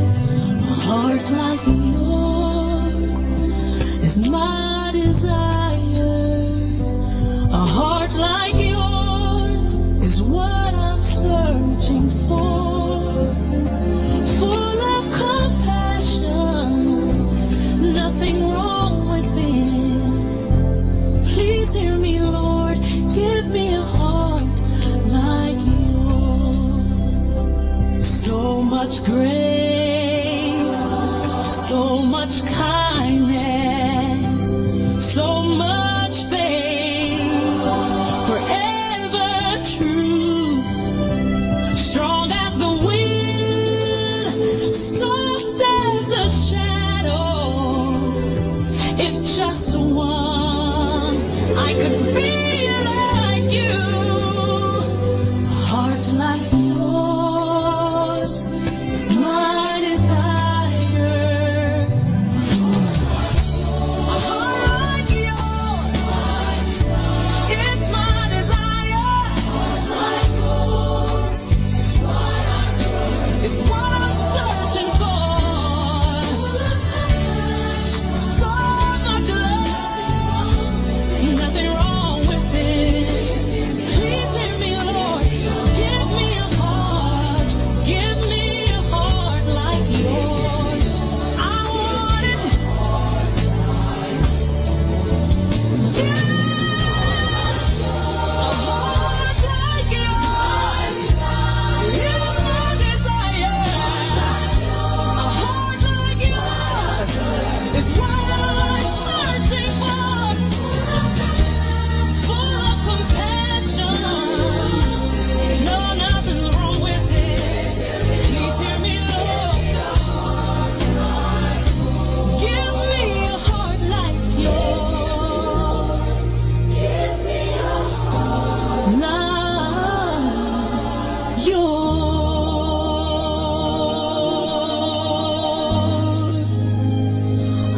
A heart like yours is my desire. A heart like yours is what I'm searching for. Full of compassion, nothing wrong within. Please hear me, Lord. Give me a heart like yours. So much grace, so much kindness, so much faith, forever true, strong as the wind, soft as the shadows. If just once I could be like you, a heart like yours is my desire. A heart like yours, it's my desire. It's what I'm searching for. So much love,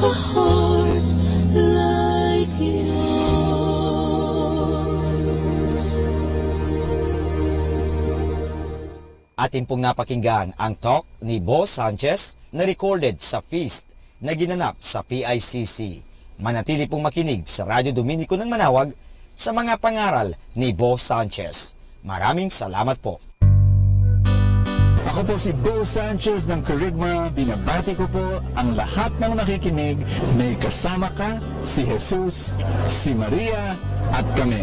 a heart like Atin pong napakinggan ang talk ni Boss Sanchez na recorded sa feast na ginanap sa PICC. Manatili pong makinig sa Radyo Dominico ng Manawag sa mga pangaral ni Boss Sanchez. Maraming salamat po. Ako po si Bo Sanchez ng Kerygma. Binabati ko po ang lahat ng nakikinig. May kasama ka, si Jesus, si Maria, at kami.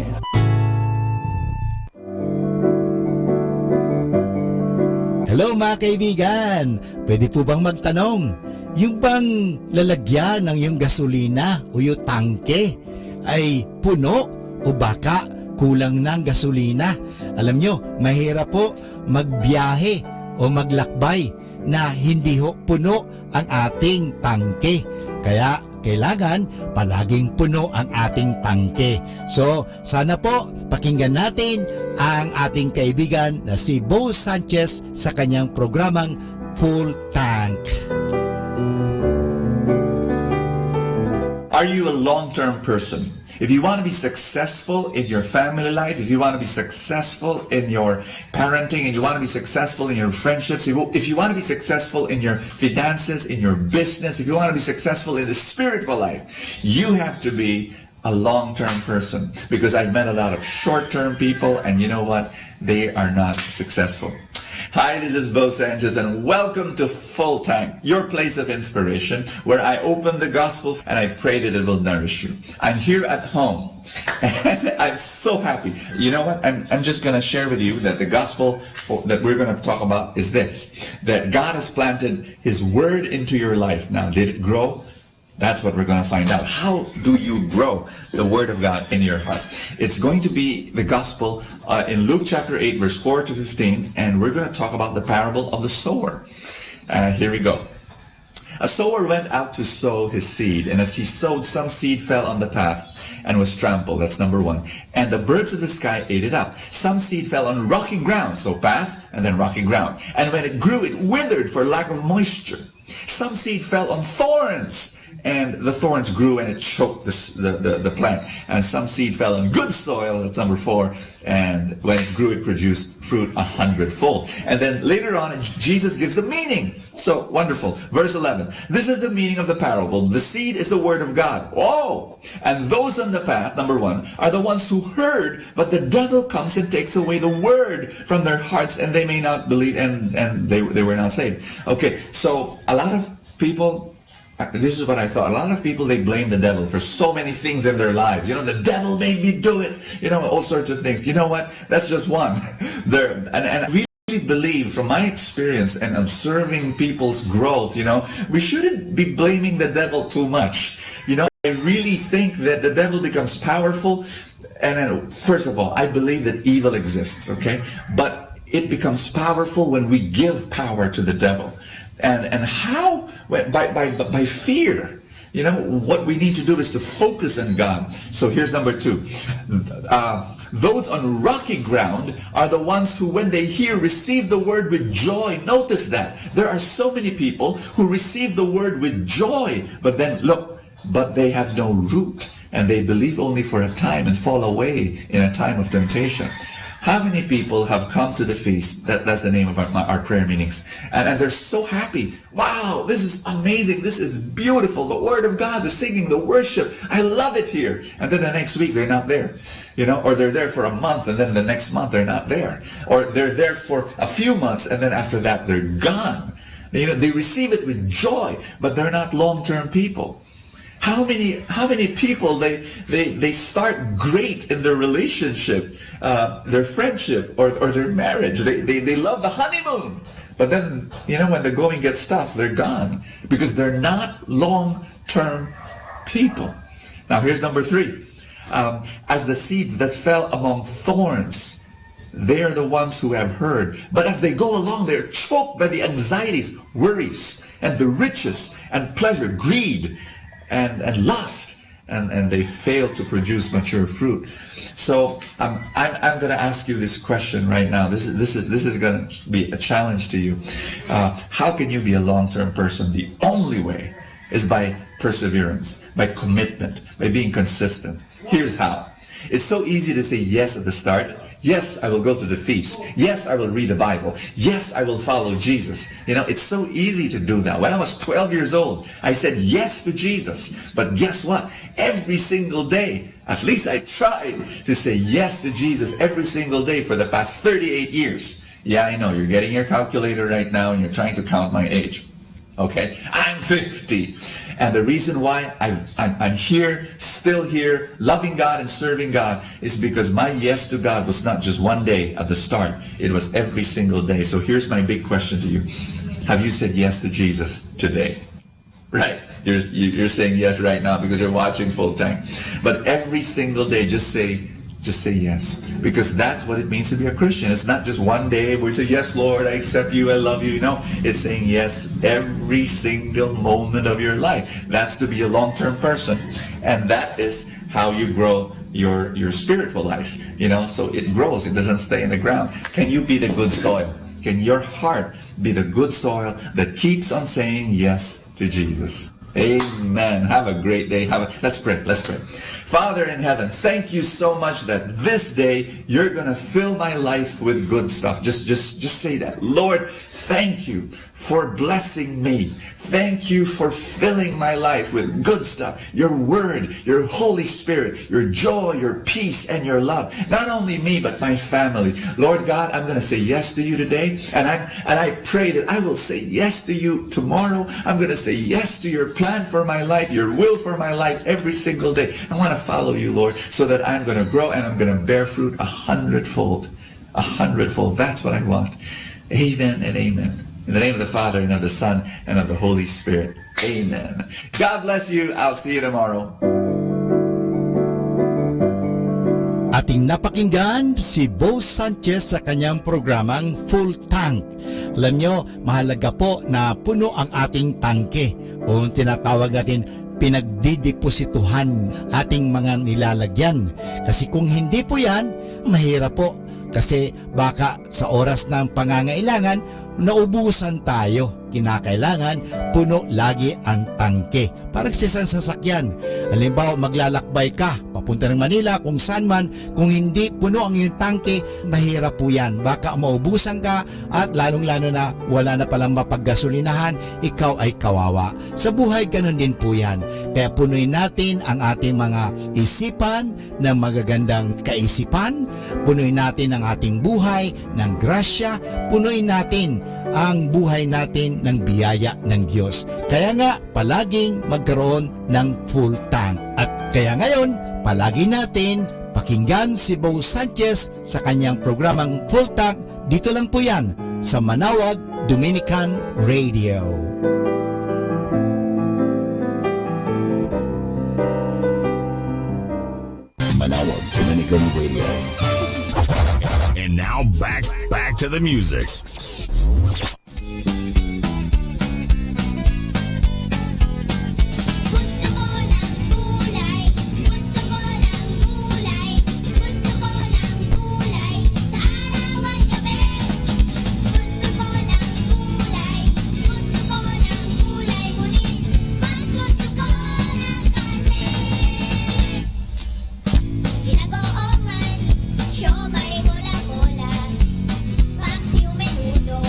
Hello mga kaibigan! Pwede po bang magtanong? Yung bang lalagyan ng yung gasolina o yung tangke ay puno o baka kulang ng gasolina? Alam nyo, mahirap po magbiyahe o maglakbay na hindi ho puno ang ating tangke. Kaya kailangan palaging puno ang ating tangke. So, sana po pakinggan natin ang ating kaibigan na si Bo Sanchez sa kanyang programang Full Tank. Are you a long-term person? If you want to be successful in your family life, if you want to be successful in your parenting, and you want to be successful in your friendships, if you want to be successful in your finances, in your business, if you want to be successful in the spiritual life, you have to be a long-term person. Because I've met a lot of short-term people, and you know what? They are not successful. Hi, this is Bo Sanchez, and welcome to Full Tank, your place of inspiration, where I open the gospel and I pray that it will nourish you. I'm here at home, and I'm so happy. You know what? I'm just going to share with you that the gospel that we're going to talk about is this, that God has planted His word into your life. Now, did it grow? That's what we're going to find out. How do you grow the Word of God in your heart? It's going to be the Gospel in Luke chapter 8, verse 4 to 15, and we're going to talk about the parable of the sower. Here we go. A sower went out to sow his seed, and as he sowed, some seed fell on the path and was trampled. That's number one. And the birds of the sky ate it up. Some seed fell on rocky ground, so path and then rocky ground. And when it grew, it withered for lack of moisture. Some seed fell on thorns, and the thorns grew and it choked the plant. And some seed fell on good soil, that's number 4, and when it grew it produced fruit 100-fold. And then later on Jesus gives the meaning. So wonderful. Verse 11. This is the meaning of the parable. The seed is the word of God. Oh! And those on the path, number 1, are the ones who heard, but the devil comes and takes away the word from their hearts, and they may not believe, and they were not saved. Okay, so a lot of people, this is what I thought. A lot of people, they blame the devil for so many things in their lives. You know, the devil made me do it. You know, all sorts of things. You know what? That's just one. And I really believe, from my experience and observing people's growth, you know, we shouldn't be blaming the devil too much. You know, I really think that the devil becomes powerful. And first of all, I believe that evil exists, okay? But it becomes powerful when we give power to the devil. And how? By fear. You know, what we need to do is to focus on God. So here's number 2. Those on rocky ground are the ones who, when they hear, receive the word with joy. Notice that. There are so many people who receive the word with joy, but then, look, but they have no root, and they believe only for a time and fall away in a time of temptation. How many people have come to the feast? That's the name of our prayer meetings. And they're so happy. Wow, this is amazing. This is beautiful. The Word of God, the singing, the worship. I love it here. And then the next week, they're not there. You know, or they're there for a month, and then the next month, they're not there. Or they're there for a few months, and then after that, they're gone. You know, they receive it with joy, but they're not long-term people. How many people they start great in their relationship, their friendship, or their marriage. They love the honeymoon, but then, you know, when the going gets tough, they're gone because they're not long-term people. Now here's number 3. As the seeds that fell among thorns, they are the ones who have heard, but as they go along, they're choked by the anxieties, worries, and the riches and pleasure, greed, and lust, and they fail to produce mature fruit. So I'm going to ask you this question right now. This is going to be a challenge to you. How can you be a long-term person? The only way is by perseverance, by commitment, by being consistent. Here's how. It's so easy to say yes at the start. Yes, I will go to the feast. Yes, I will read the Bible. Yes, I will follow Jesus. You know, it's so easy to do that. When I was 12 years old, I said yes to Jesus. But guess what? Every single day, at least I tried to say yes to Jesus every single day for the past 38 years. Yeah, I know, you're getting your calculator right now and you're trying to count my age. Okay, I'm 50. And the reason why I'm here, still here, loving God and serving God is because my yes to God was not just one day at the start. It was every single day. So here's my big question to you. Have you said yes to Jesus today? Right. You're saying yes right now because you're watching full time. But every single day, just say yes, because that's what it means to be a Christian. It's not just one day where you say, yes, Lord, I accept you, I love you. No, it's saying yes every single moment of your life. That's to be a long-term person. And that is how you grow your spiritual life. You know, so it grows. It doesn't stay in the ground. Can you be the good soil? Can your heart be the good soil that keeps on saying yes to Jesus? Amen. Have a great day. Let's pray. Father in heaven, thank you so much that this day you're going to fill my life with good stuff. Just say that. Lord, thank you for blessing me. Thank you for filling my life with good stuff. Your word, your Holy Spirit, your joy, your peace, and your love. Not only me, but my family. Lord God, I'm going to say yes to you today. And I pray that I will say yes to you tomorrow. I'm going to say yes to your plan for my life, your will for my life every single day. I want to follow you, Lord, so that I'm going to grow and I'm going to bear fruit 100-fold. 100-fold. That's what I want. Amen and amen. In the name of the Father, and of the Son, and of the Holy Spirit. Amen. God bless you. I'll see you tomorrow. Ating napakinggan si Bo Sanchez sa kanyang programang Full Tank. Alam nyo, mahalaga po na puno ang ating tangke o tinatawag natin pinagdideposituhan ating mga nilalagyan. Kasi kung hindi po yan, mahirap po. Kasi baka sa oras ng pangangailangan, naubusan tayo. Kinakailangan, puno lagi ang tangke. Parang sa isang sasakyan. Halimbawa, maglalakbay ka, papunta ng Manila, kung saan man, kung hindi puno ang iyong tangke, mahirap po yan. Baka maubusan ka at lalong-lalo na wala na palang mapaggasolinahan, ikaw ay kawawa. Sa buhay, ganun din po yan. Kaya punuin natin ang ating mga isipan ng magagandang kaisipan, punuin natin ang ating buhay ng grasya, punuin natin ang buhay natin ng biyaya ng Diyos. Kaya nga, palaging magkaroon ng full tank. At kaya ngayon, palagi natin pakinggan si Bo Sanchez sa kanyang programang Full Tank. Dito lang po yan sa Manawag Dominican Radio. Manawag Dominican Radio. And now back to the music. Siomay bola-bola, paksiw menudo,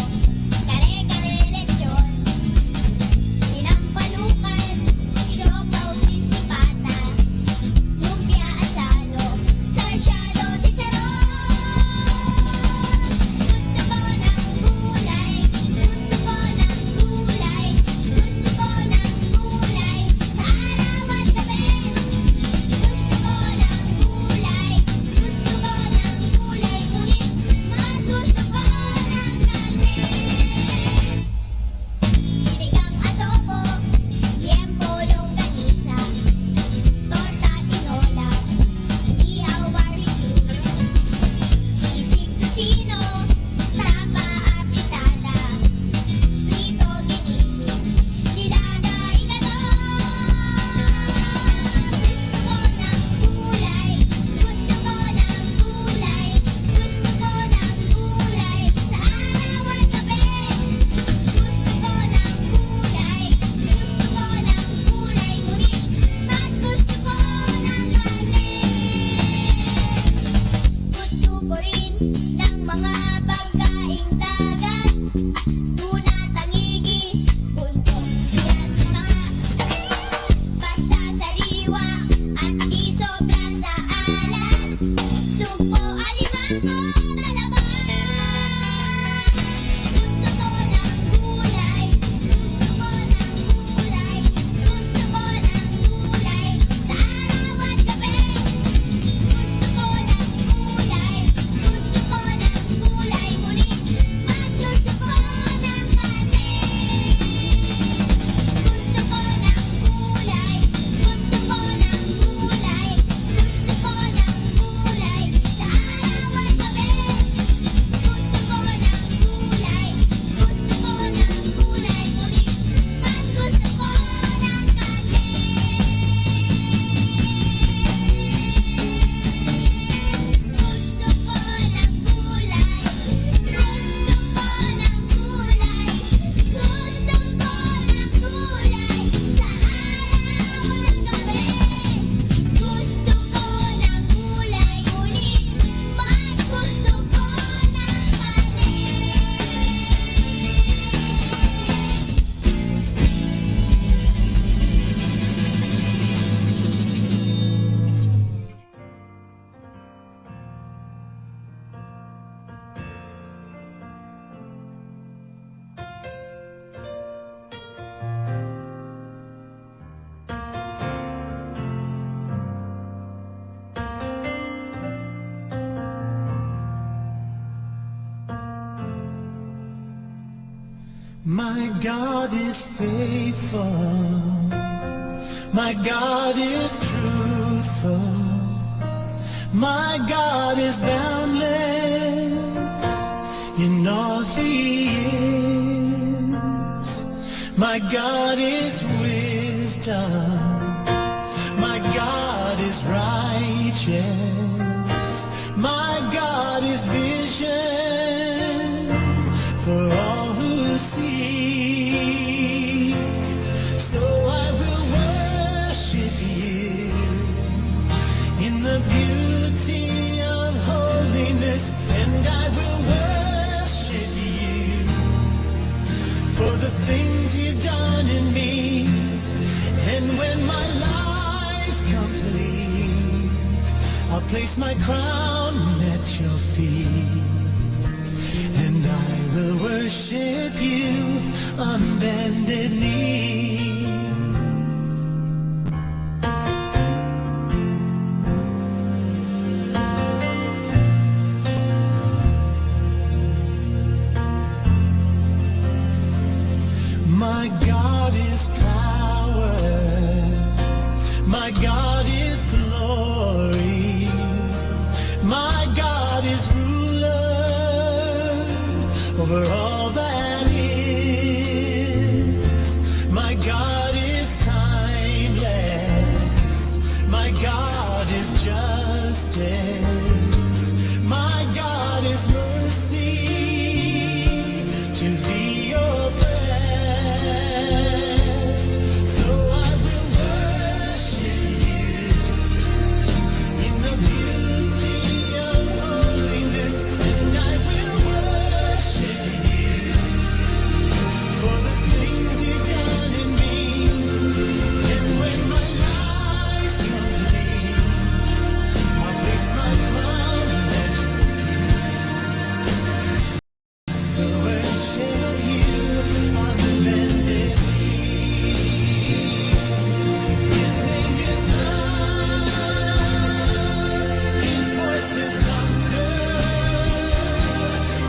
My God is faithful. My God is truthful. My God is boundless in all He is. My God is wisdom. My God is righteous. My God is vision for all who seek. So I will worship you in the beauty of holiness, and I will worship you for the things you've done in me. And when my life's complete, I'll place my crown at your feet, and I will worship you on bended knee. My God is power. My God is glory. My God is ruler over all that is. My God is timeless. My God is justice. My God is mercy to thee oppressed. So I will worship you in the beauty of holiness, and I will worship you for the things you've done in me. And when my life's complete, I'll place my crown at your feet. I'll worship you on bended knee. His name is love. His voice is thunder.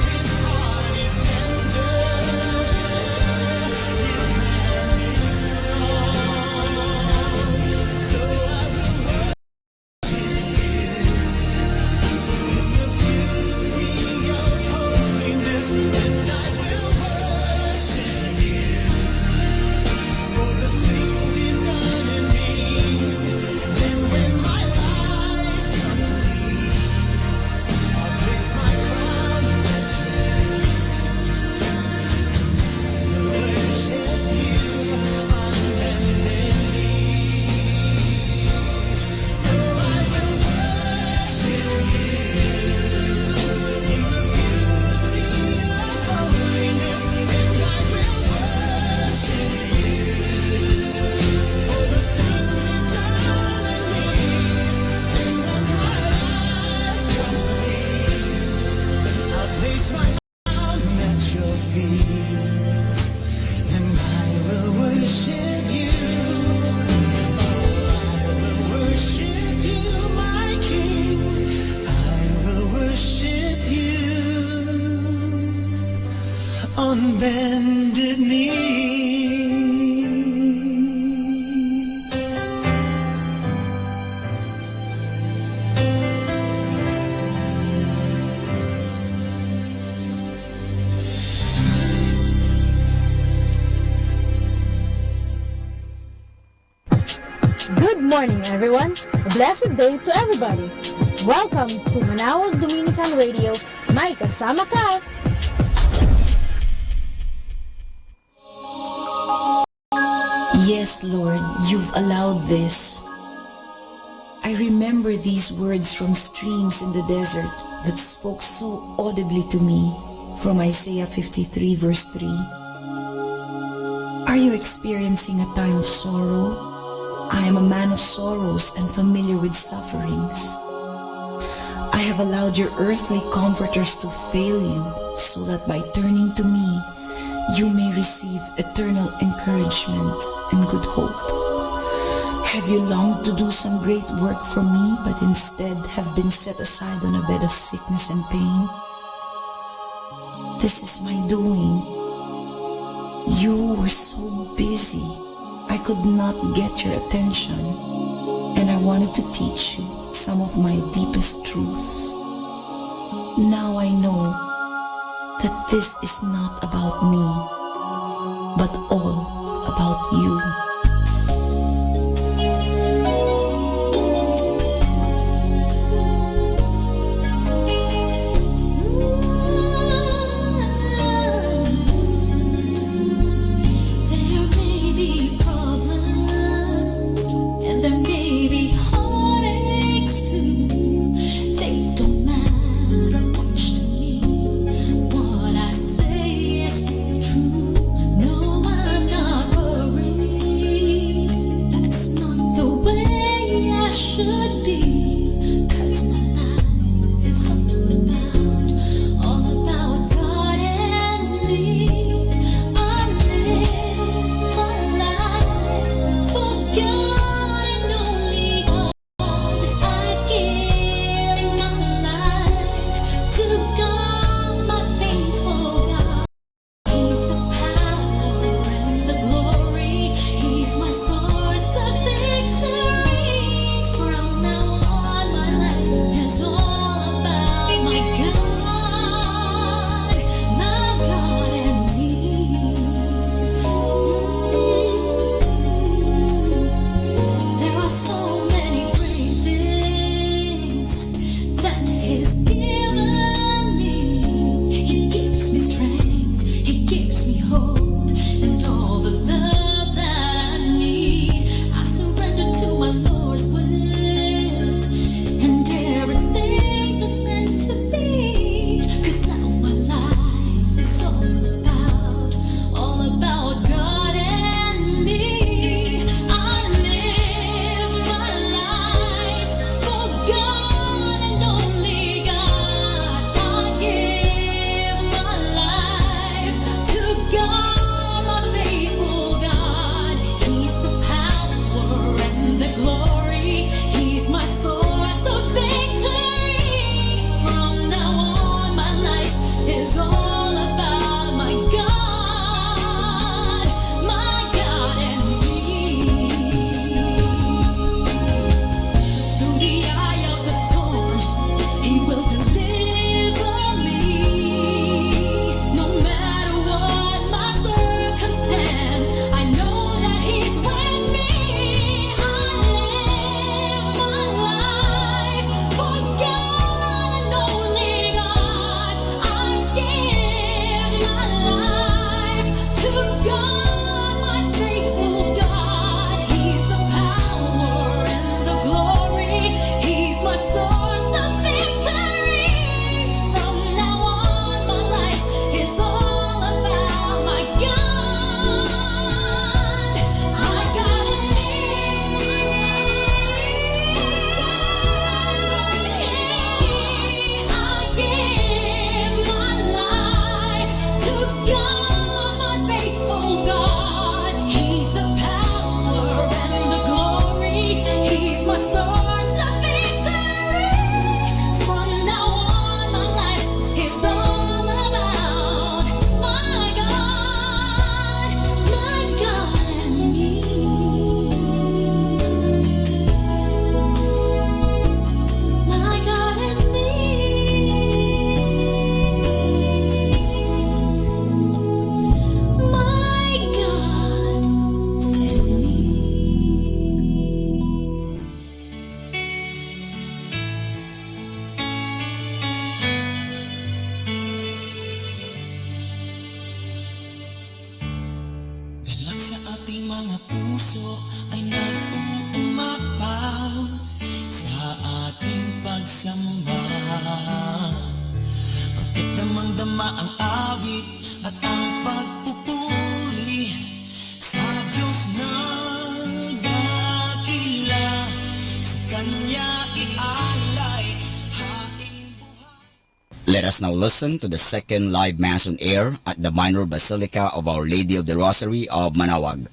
His heart is tender. His hand is strong. So I will worship you in the beauty of holiness, and I will worship you for the things you've done in me. And when my life's complete, I'll place my crown at your feet, and I will worship you on bended knee. So I will worship you in the beauty of holiness, and I will worship you for the things you've done in me. And when my life's complete, I'll place my crown at your feet, and I will worship you. I will worship you, my King. I will worship you on bended knee. Good morning, everyone. A blessed day to everybody. Welcome to Manawag Dominican Radio. May kasama ka. Yes, Lord, you've allowed this. I remember these words from streams in the desert that spoke so audibly to me from Isaiah 53 verse 3. Are you experiencing a time of sorrow? I am a man of sorrows and familiar with sufferings. I have allowed your earthly comforters to fail you, so that by turning to me, you may receive eternal encouragement and good hope. Have you longed to do some great work for me, but instead have been set aside on a bed of sickness and pain? This is my doing. You were so busy. I could not get your attention, and I wanted to teach you some of my deepest truths. Now I know that this is not about me, but all about you. mga puso ay nag-uumapaw sa ating pagsamba. Pagkat damang-dama ang awit at ang pagpupuri sa Diyos na dakila, sa Kanya ialay haing buhay. Let us now listen to the second live Mass on air at the Minor Basilica of Our Lady of the Rosary of Manaoag.